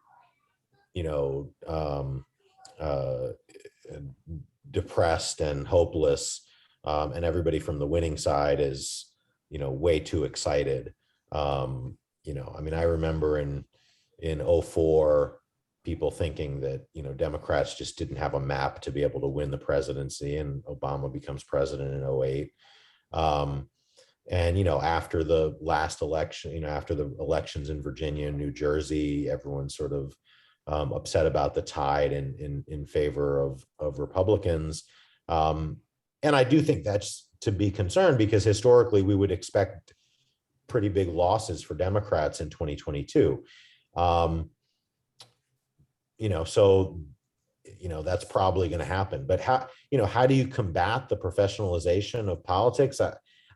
depressed and hopeless, and everybody from the winning side is, way too excited. I mean, I remember in 04, people thinking that, Democrats just didn't have a map to be able to win the presidency, and Obama becomes president in 08. And, after the last election, after the elections in Virginia and New Jersey, everyone's sort of upset about the tide in favor of Republicans. And I do think that's to be concerned, because historically we would expect pretty big losses for Democrats in 2022. So, that's probably going to happen. But how do you combat the professionalization of politics?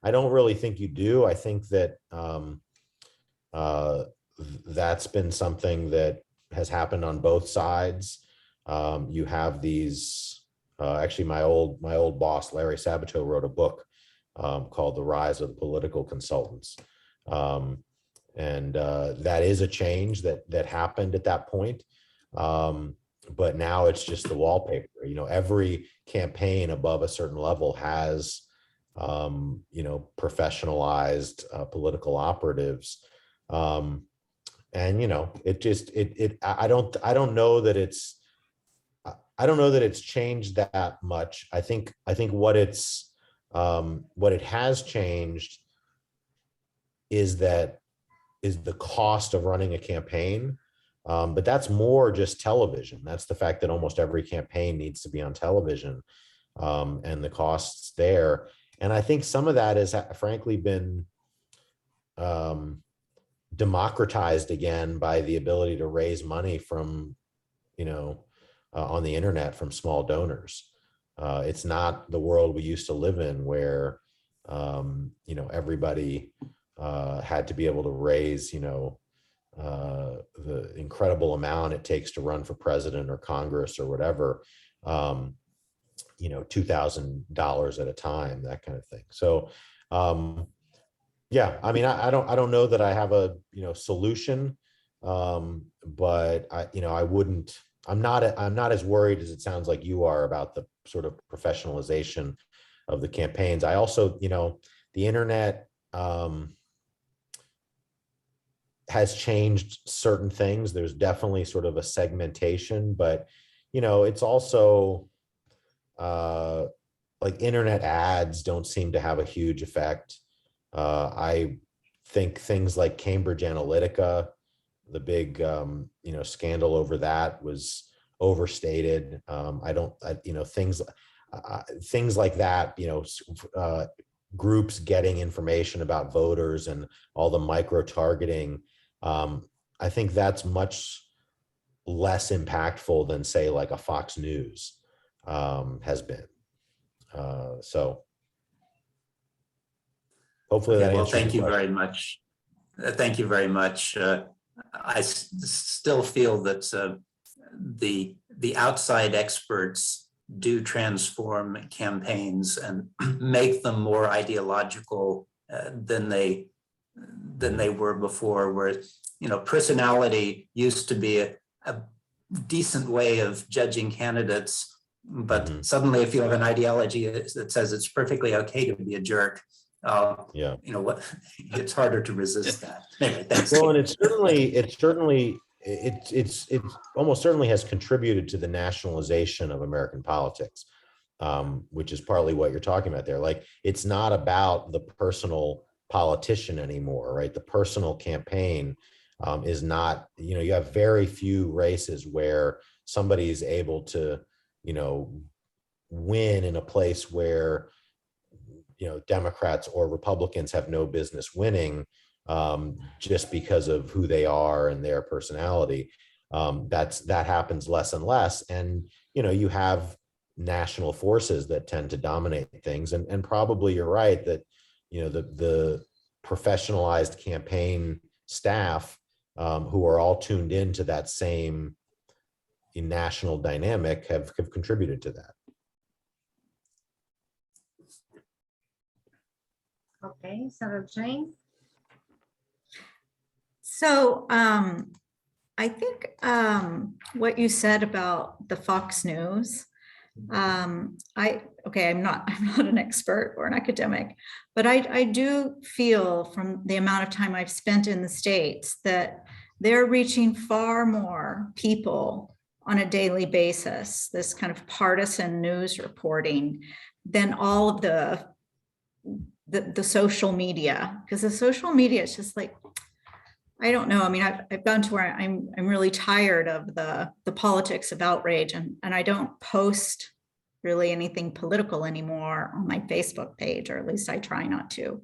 I don't really think you do. I think that that's been something that has happened on both sides. You have these, actually my old boss, Larry Sabato, wrote a book called The Rise of the Political Consultants. And that is a change that happened at that point. But now it's just the wallpaper. Every campaign above a certain level has, professionalized political operatives. And, I don't know that it's changed that much. I think what it has changed is the cost of running a campaign. But that's more just television. That's the fact that almost every campaign needs to be on television, and the costs there. And I think some of that has frankly been democratized again by the ability to raise money from, on the internet from small donors. It's not the world we used to live in where, everybody had to be able to raise, the incredible amount it takes to run for president or Congress or whatever, $2,000 at a time, that kind of thing. So, yeah, I mean, I don't know that I have a, solution, but I'm not as worried as it sounds like you are about the sort of professionalization of the campaigns. I also, the internet, has changed certain things. There's definitely sort of a segmentation, but it's also like internet ads don't seem to have a huge effect. I think things like Cambridge Analytica, the big scandal over that was overstated. Things like that, groups getting information about voters and all the micro targeting. I think that's much less impactful than, say, like a Fox News has been. So hopefully that answers thank your you question. very much. Thank you very much. I still feel that the outside experts do transform campaigns and make them more ideological than they were before, where personality used to be a decent way of judging candidates, but suddenly if you have an ideology that says it's perfectly okay to be a jerk, it's harder to resist that. Anyway, thanks. Well, and it almost certainly has contributed to the nationalization of American politics, which is partly what you're talking about there. Like, it's not about the personal politician anymore, right? The personal campaign is not, you have very few races where somebody's able to, win in a place where, Democrats or Republicans have no business winning, just because of who they are and their personality. That happens less and less. And, you have national forces that tend to dominate things. And probably you're right that, the professionalized campaign staff, who are all tuned into that same national dynamic have contributed to that. Okay, Sarah Jane. So I think what you said about the Fox News, I'm not an expert or an academic, but I do feel from the amount of time I've spent in the States that they're reaching far more people on a daily basis, this kind of partisan news reporting, than all of the social media, because the social media is just like, I don't know. I mean, I've gone to where I'm really tired of the politics of outrage, and I don't post really anything political anymore on my Facebook page, or at least I try not to,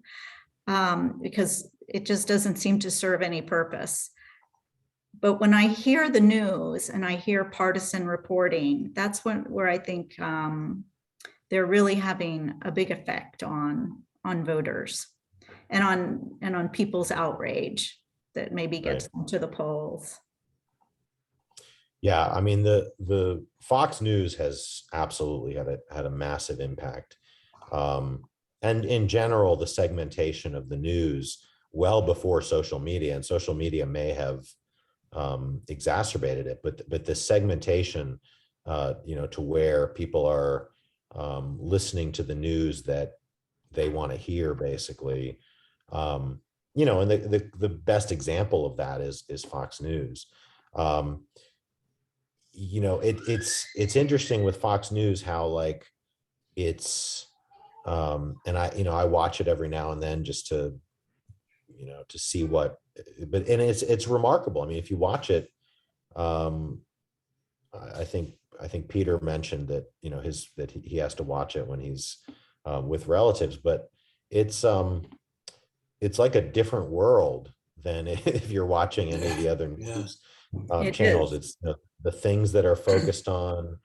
because it just doesn't seem to serve any purpose. But when I hear the news and I hear partisan reporting, that's where I think they're really having a big effect on voters and on people's outrage that maybe gets them to the polls. Yeah, I mean, the Fox News has absolutely had a massive impact. And in general, the segmentation of the news well before social media, and social media may have exacerbated it, but the segmentation, to where people are listening to the news that they want to hear, basically. And the best example of that is Fox News. It's interesting with Fox News how, like, it's and I watch it every now and then just to see what, but it's remarkable. I mean, if you watch it, I think Peter mentioned that that he has to watch it when he's with relatives, but it's like a different world than if you're watching any of the other news channels. It's the things that are focused on.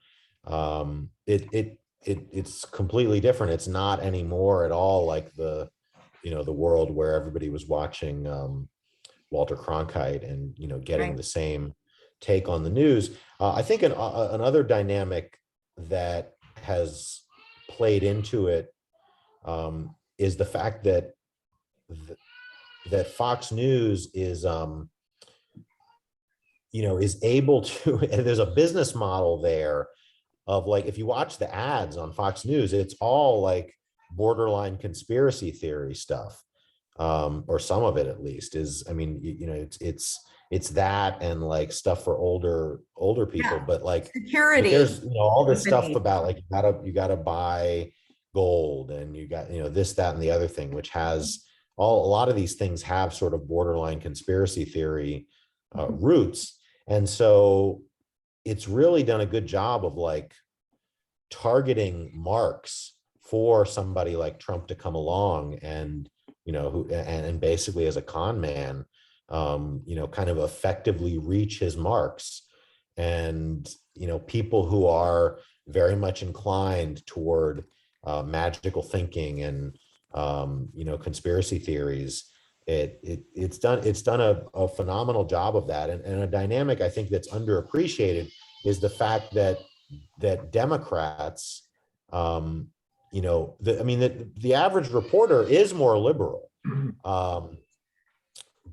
It's completely different. It's not anymore at all like the world where everybody was watching Walter Cronkite and getting the same take on the news. I think another dynamic that has played into it is the fact that Fox News is is able to, and there's a business model there of, like, if you watch the ads on Fox News, it's all like borderline conspiracy theory stuff, or some of it at least is. I mean, it's that, and like stuff for older people, but like security. But there's all this stuff about, like, you gotta buy gold, and you got this, that, and the other thing, which has a lot of these things have sort of borderline conspiracy theory roots. And so it's really done a good job of, like, targeting marks for somebody like Trump to come along and and basically, as a con man, kind of effectively reach his marks. And people who are very much inclined toward magical thinking and conspiracy theories, it's done a phenomenal job of that. And a dynamic I think that's underappreciated is the fact that Democrats, the average reporter is more liberal,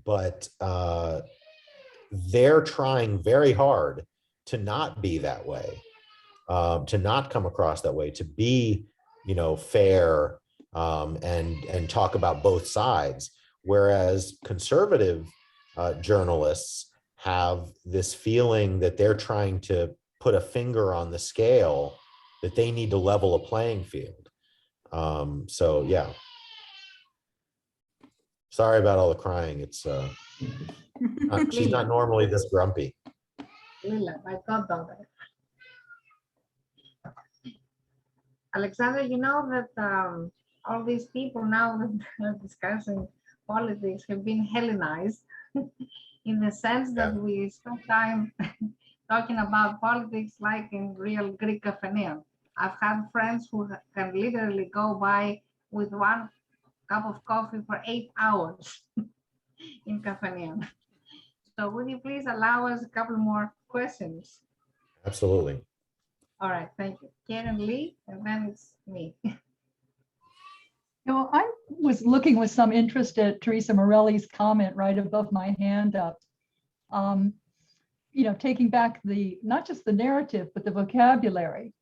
but they're trying very hard to not be that way, to not come across that way, to be fair, and talk about both sides. Whereas conservative journalists have this feeling that they're trying to put a finger on the scale, that they need to level a playing field. So yeah. Sorry about all the crying. It's she's not normally this grumpy. Lila, my goddaughter. Alexander, you know that all these people now that are discussing politics have been Hellenized in the sense that we spend time talking about politics like in real Greek Kafeneion. I've had friends who can literally go by with one cup of coffee for 8 hours in Kafeneion. So would you please allow us a couple more questions? Absolutely. All right, thank you. Karen Lee, and then it's me. I was looking with some interest at Teresa Morelli's comment right above my hand up. Taking back not just the narrative, but the vocabulary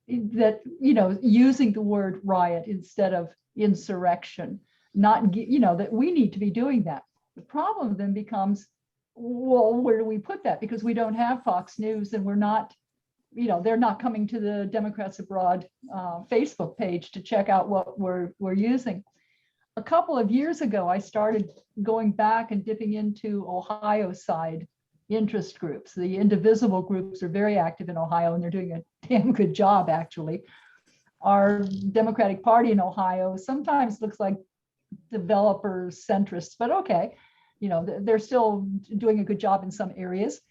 that, using the word riot instead of insurrection, that we need to be doing that. The problem then becomes, well, where do we put that? Because we don't have Fox News and we're not, they're not coming to the Democrats Abroad Facebook page to check out what we're using. A couple of years ago, I started going back and dipping into Ohio side interest groups. The indivisible groups are very active in Ohio, and they're doing a damn good job, actually. Our Democratic Party in Ohio sometimes looks like developers, centrists, but okay, they're still doing a good job in some areas.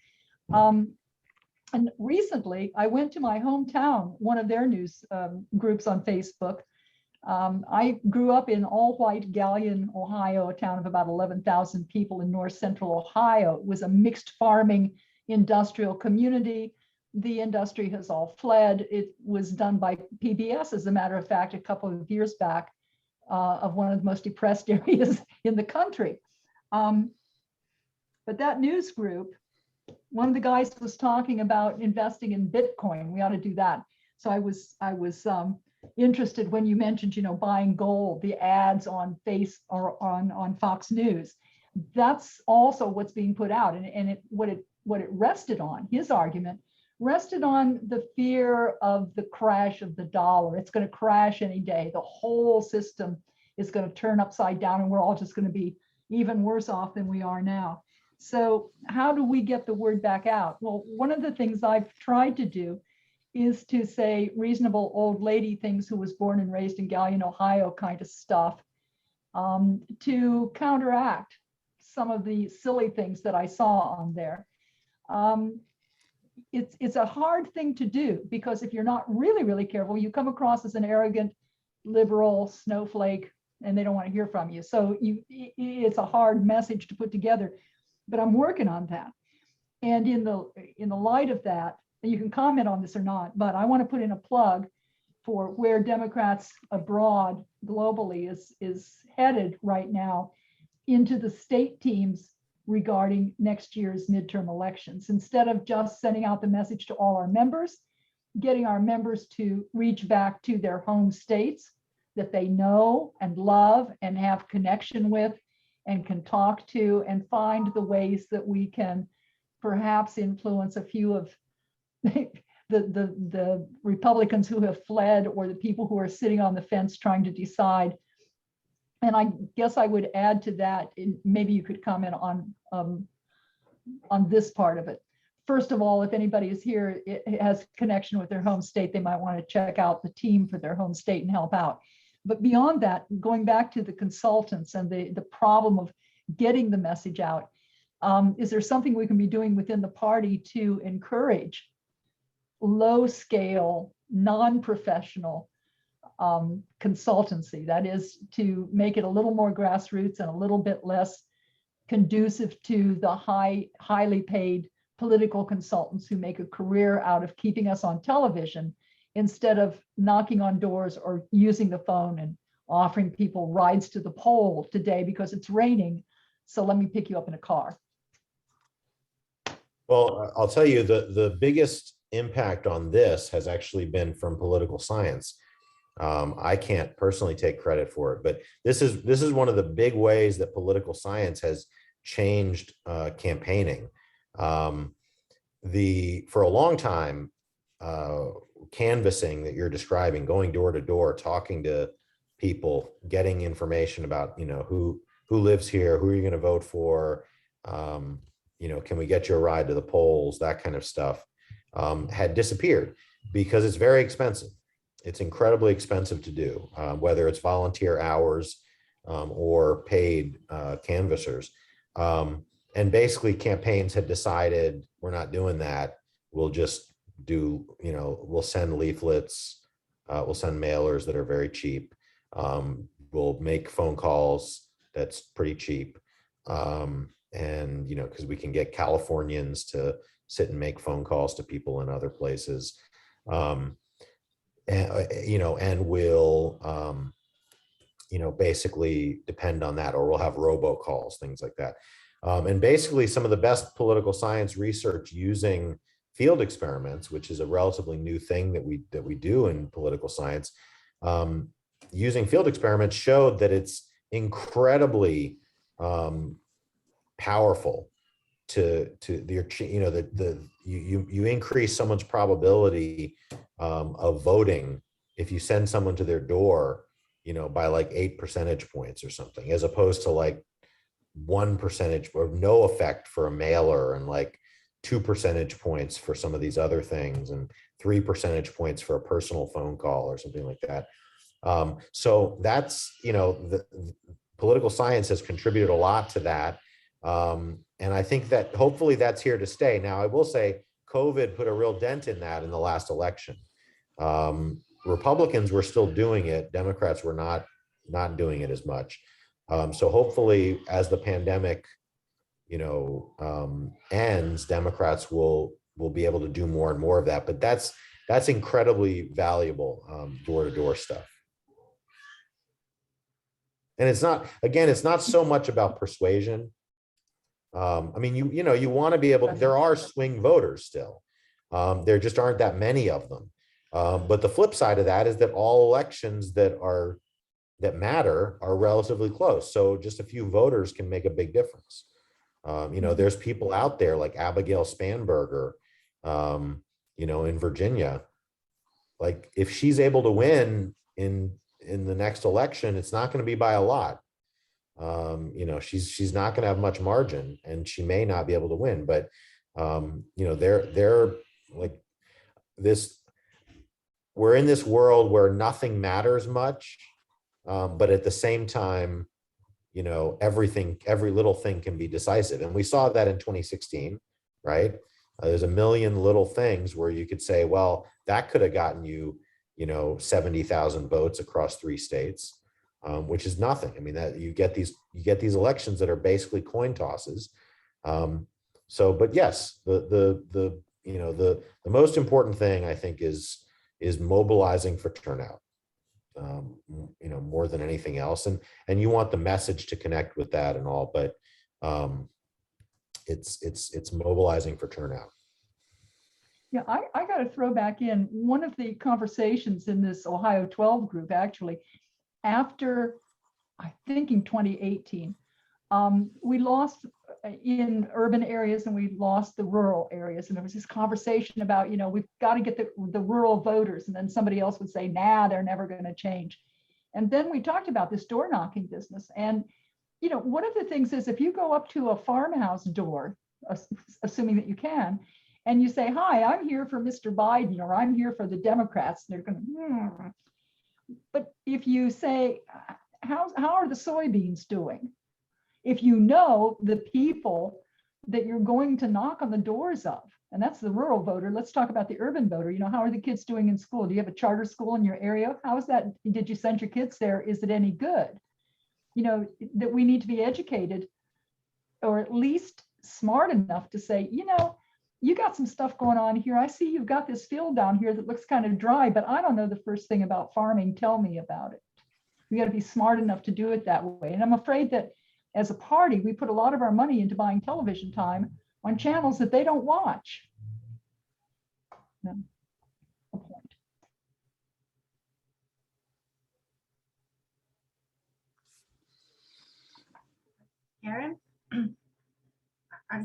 And recently, I went to my hometown, one of their news groups on Facebook. I grew up in all-white Galion, Ohio, a town of about 11,000 people in north central Ohio. It was a mixed farming industrial community. The industry has all fled. It was done by PBS, as a matter of fact, a couple of years back, of one of the most depressed areas in the country. But that news group, one of the guys was talking about investing in Bitcoin. We ought to do that. So I was interested when you mentioned, buying gold, the ads on on Fox News. That's also what's being put out, and what it rested on. His argument rested on the fear of the crash of the dollar. It's going to crash any day. The whole system is going to turn upside down, and we're all just going to be even worse off than we are now. So how do we get the word back out? Well, one of the things I've tried to do is to say reasonable old lady things, who was born and raised in Galion, Ohio kind of stuff, to counteract some of the silly things that I saw on there. It's a hard thing to do, because if you're not really, really careful, you come across as an arrogant liberal snowflake, and they don't want to hear from you. So it's a hard message to put together, but I'm working on that. And in the light of that, and you can comment on this or not, but I want to put in a plug for where Democrats Abroad globally is headed right now, into the state teams regarding next year's midterm elections. Instead of just sending out the message to all our members, getting our members to reach back to their home states that they know and love and have connection with and can talk to, and find the ways that we can perhaps influence a few of the Republicans who have fled, or the people who are sitting on the fence trying to decide. And I guess I would add to that, maybe you could comment on this part of it. First of all, if anybody is here, it has connection with their home state, they might want to check out the team for their home state and help out. But beyond that, going back to the consultants and the problem of getting the message out, is there something we can be doing within the party to encourage low-scale, non-professional consultancy? That is, to make it a little more grassroots and a little bit less conducive to the highly paid political consultants who make a career out of keeping us on television, instead of knocking on doors or using the phone and offering people rides to the poll today because it's raining, so let me pick you up in a car. Well, I'll tell you, the biggest impact on this has actually been from political science. I can't personally take credit for it, but this is one of the big ways that political science has changed campaigning. For a long time, canvassing that you're describing, going door to door, talking to people, getting information about, who lives here, who are you going to vote for, can we get you a ride to the polls, that kind of stuff, had disappeared because it's very expensive. It's incredibly expensive to do, whether it's volunteer hours or paid canvassers. And basically campaigns had decided, we're not doing that. We'll just do, we'll send leaflets, we'll send mailers that are very cheap. We'll make phone calls that's pretty cheap. And, because we can get Californians to sit and make phone calls to people in other places. And we'll basically depend on that, or we'll have robocalls, things like that. And basically some of the best political science research using field experiments, which is a relatively new thing that we do in political science, using field experiments showed that it's incredibly powerful to you increase someone's probability of voting if you send someone to their door, by like 8 percentage points or something, as opposed to like 1% or no effect for a mailer, and like 2 percentage points for some of these other things, and 3 percentage points for a personal phone call or something like that. So that's, the political science has contributed a lot to that. And I think that hopefully that's here to stay. Now, I will say COVID put a real dent in that in the last election. Republicans were still doing it. Democrats were not doing it as much. So hopefully as the pandemic, ends, Democrats will be able to do more and more of that. But that's incredibly valuable, door-to-door stuff. And it's not so much about persuasion. I mean, you want to be able, there are swing voters still. There just aren't that many of them. But the flip side of that is that all elections that matter are relatively close. So just a few voters can make a big difference. There's people out there like Abigail Spanberger, in Virginia. Like if she's able to win in the next election, it's not going to be by a lot. She's not going to have much margin, and she may not be able to win, but they're like this. We're in this world where nothing matters much, but at the same time, every little thing can be decisive. And we saw that in 2016, right? There's a million little things where you could say, well, that could have gotten you, 70,000 votes across 3 states, which is nothing. I mean, that you get these elections that are basically coin tosses. But yes, the most important thing I think is mobilizing for turnout. More than anything else, and you want the message to connect with that and all, but it's mobilizing for turnout. Yeah, I got to throw back in one of the conversations in this Ohio 12 group, actually, after I think in 2018, we lost in urban areas and we lost the rural areas. And there was this conversation about, we've got to get the rural voters. And then somebody else would say, nah, they're never going to change. And then we talked about this door knocking business. And, one of the things is if you go up to a farmhouse door, assuming that you can, and you say, hi, I'm here for Mr. Biden, or I'm here for the Democrats, they're going to, But if you say, how are the soybeans doing? If you know the people that you're going to knock on the doors of, and that's the rural voter. Let's talk about the urban voter. How are the kids doing in school? Do you have a charter school in your area? How is that? Did you send your kids there? Is it any good? That we need to be educated, or at least smart enough to say, you got some stuff going on here. I see you've got this field down here that looks kind of dry, but I don't know the first thing about farming. Tell me about it. We got to be smart enough to do it that way. And I'm afraid that as a party, we put a lot of our money into buying television time on channels that they don't watch. No, a point. Karen, are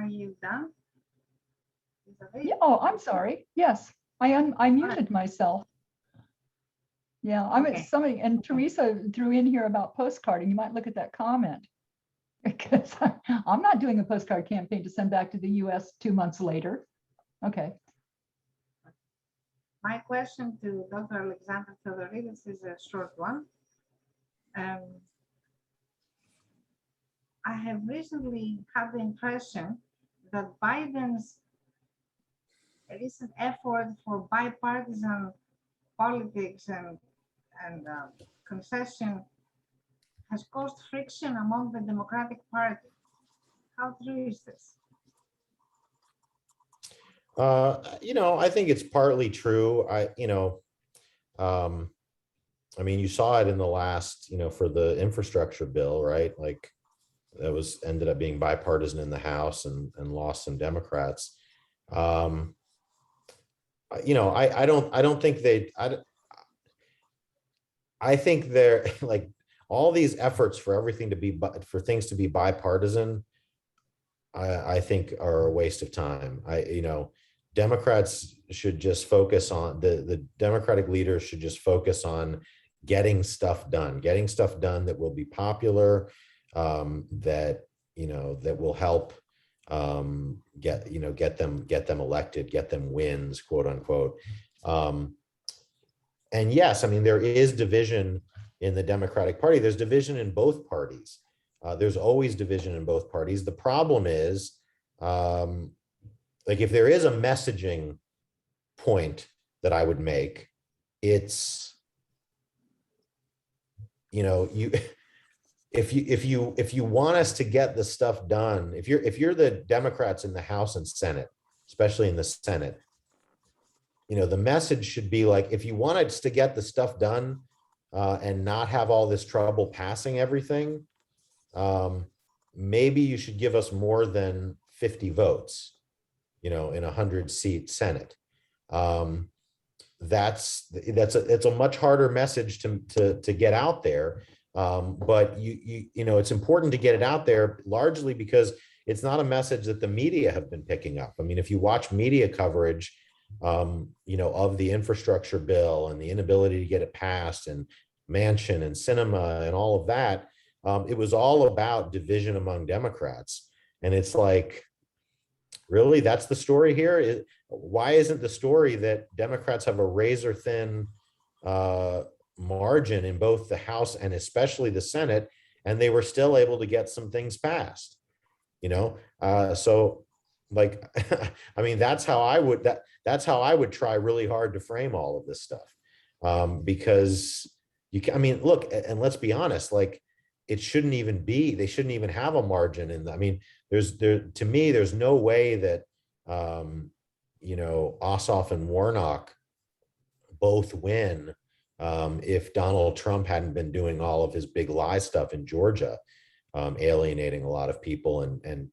you done? Yeah, oh, I'm sorry. Yes, I muted myself. Yeah, I'm at Okay. somebody, and Teresa threw in here about postcarding. You might look at that comment. Because I'm not doing a postcard campaign to send back to the US 2 months later. Okay. My question to Dr. Alexander Theordoridis is a short one. I have recently had the impression that Biden's recent effort for bipartisan politics and concession has caused friction among the Democratic Party. How true is this? I think it's partly true. I mean, you saw it in the last, for the infrastructure bill, right? Like that ended up being bipartisan in the House and lost some Democrats. I don't think I think they're like all these efforts for things to be bipartisan, I think are a waste of time. Democrats should just focus on the Democratic leaders should just focus on getting stuff done that will be popular, that will help get them elected, get them wins, quote unquote. And yes, I mean, there is division in the Democratic Party. There's division in both parties. There's always division in both parties. The problem is, like if there is a messaging point that I would make, it's, if you want us to get the stuff done, if you're the Democrats in the House and Senate, especially in the Senate, the message should be like, if you want us to get the stuff done and not have all this trouble passing everything, maybe you should give us more than 50 votes, in a 100-seat Senate. It's a much harder message to get out there. But it's important to get it out there largely because it's not a message that the media have been picking up. I mean, if you watch media coverage, of the infrastructure bill and the inability to get it passed and Manchin and Sinema and all of that, it was all about division among Democrats. And it's like, really, that's the story here? Why isn't the story that Democrats have a razor thin margin in both the House and especially the Senate, and they were still able to get some things passed? So like, I mean, that's how I would try really hard to frame all of this stuff, because I mean, look, and let's be honest, like they shouldn't even have a margin in I mean, to me, there's no way that, Ossoff and Warnock both win if Donald Trump hadn't been doing all of his big lie stuff in Georgia, alienating a lot of people and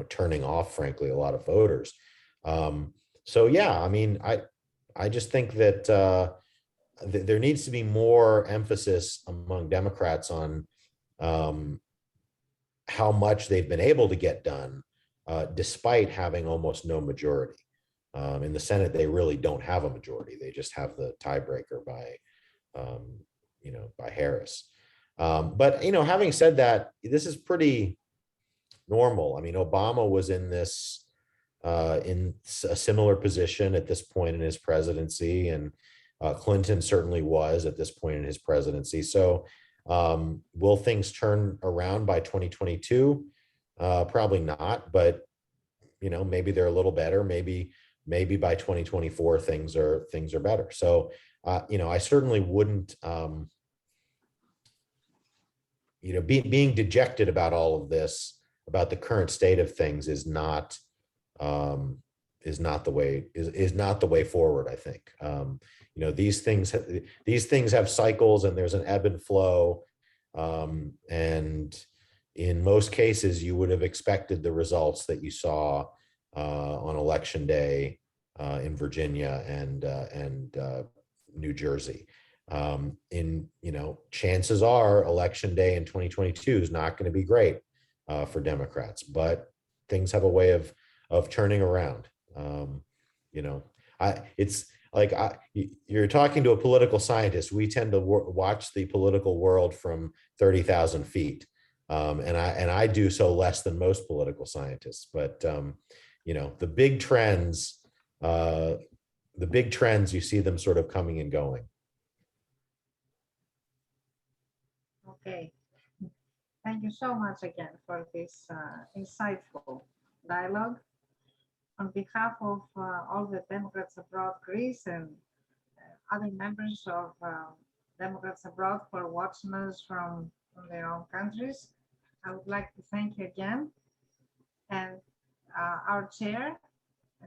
turning off, frankly, a lot of voters. So yeah, I mean, I just think that there needs to be more emphasis among Democrats on how much they've been able to get done, despite having almost no majority. In the Senate, they really don't have a majority. They just have the tiebreaker by Harris. But having said that, this is pretty normal. I mean, Obama was in a similar position at this point in his presidency, and Clinton certainly was at this point in his presidency. So will things turn around by 2022? Probably not, but maybe they're a little better. Maybe by 2024 things are better. So I certainly wouldn't being dejected about all of this, about the current state of things, is not the way forward, I think. These things have cycles, and there's an ebb and flow, and in most cases you would have expected the results that you saw on election day in Virginia and New Jersey. Chances are election day in 2022 is not going to be great for Democrats, but things have a way of turning around. It's like you're talking to a political scientist. We tend to watch the political world from 30,000 feet, and I do so less than most political scientists. But the big trends, you see them sort of coming and going. Okay. Thank you so much again for this insightful dialogue. On behalf of all the Democrats abroad Greece and other members of Democrats abroad who are watching us from their own countries, I would like to thank you again. And our chair,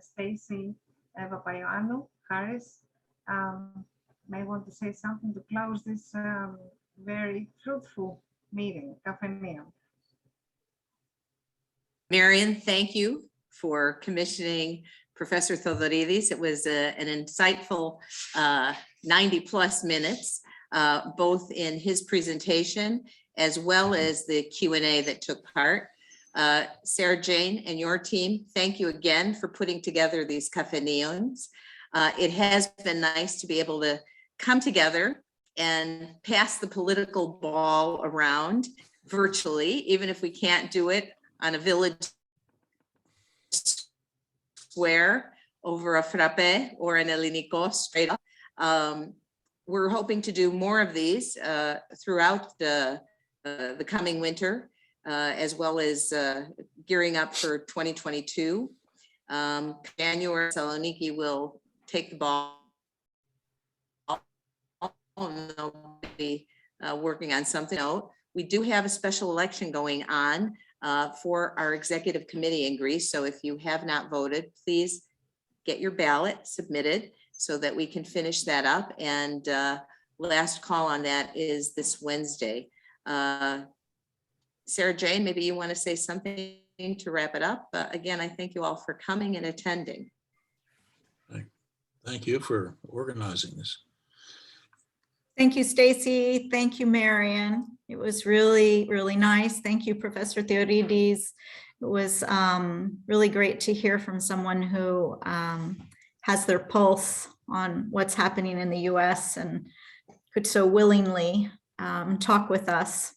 Stacey Papaioannou Harris, may want to say something to close this very fruitful meeting, Kafeneion. Marion, thank you for commissioning Professor Theordoridis. It was an insightful 90+ minutes, both in his presentation as well as the Q&A that took part. Sarah Jane and your team, thank you again for putting together these Kafeneions. It has been nice to be able to come together and pass the political ball around virtually, even if we can't do it on a village square over a frappe or an elinico straight up. We're hoping to do more of these throughout the coming winter, as well as gearing up for 2022. January, Saloniki will take the ball and they'll be working on something out. We do have a special election going on for our executive committee in Greece. So if you have not voted, please get your ballot submitted so that we can finish that up. And last call on that is this Wednesday. Sarah Jane, maybe you want to say something to wrap it up. Again, I thank you all for coming and attending. Thank you for organizing this. Thank you, Stacy. Thank you, Marion. It was really, really nice. Thank you, Professor Theordoridis. It was really great to hear from someone who has their pulse on what's happening in the US and could so willingly talk with us.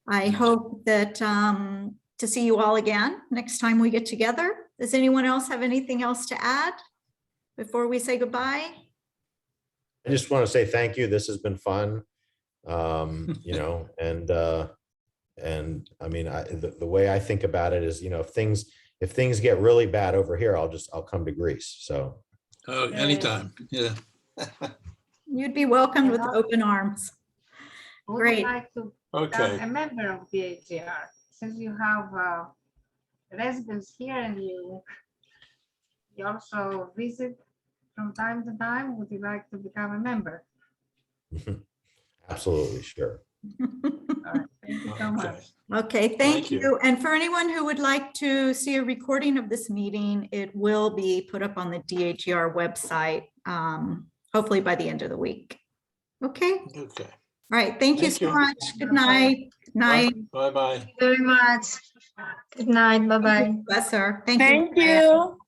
I hope that to see you all again next time we get together. Does anyone else have anything else to add before we say goodbye? I just want to say thank you. This has been fun. You know, and I mean, the way I think about it is, you know, if things get really bad over here, I'll come to Greece. So. Oh, anytime. Yeah. You'd be welcomed with open arms. Would Great. you like to Okay. become a member of the DAGR? Since you have residence here and you also visit from time to time, would you like to become a member? Absolutely, sure. All right, thank you so much. Okay, thank Thank you. you. And for anyone who would like to see a recording of this meeting, it will be put up on the DAGR website, hopefully by the end of the week. Okay, all Okay. right. Thank you Thank so you. much. Good night. Good night. Bye-bye. Very much. Good night. Bye-bye. Professor. Thank you. Thank you.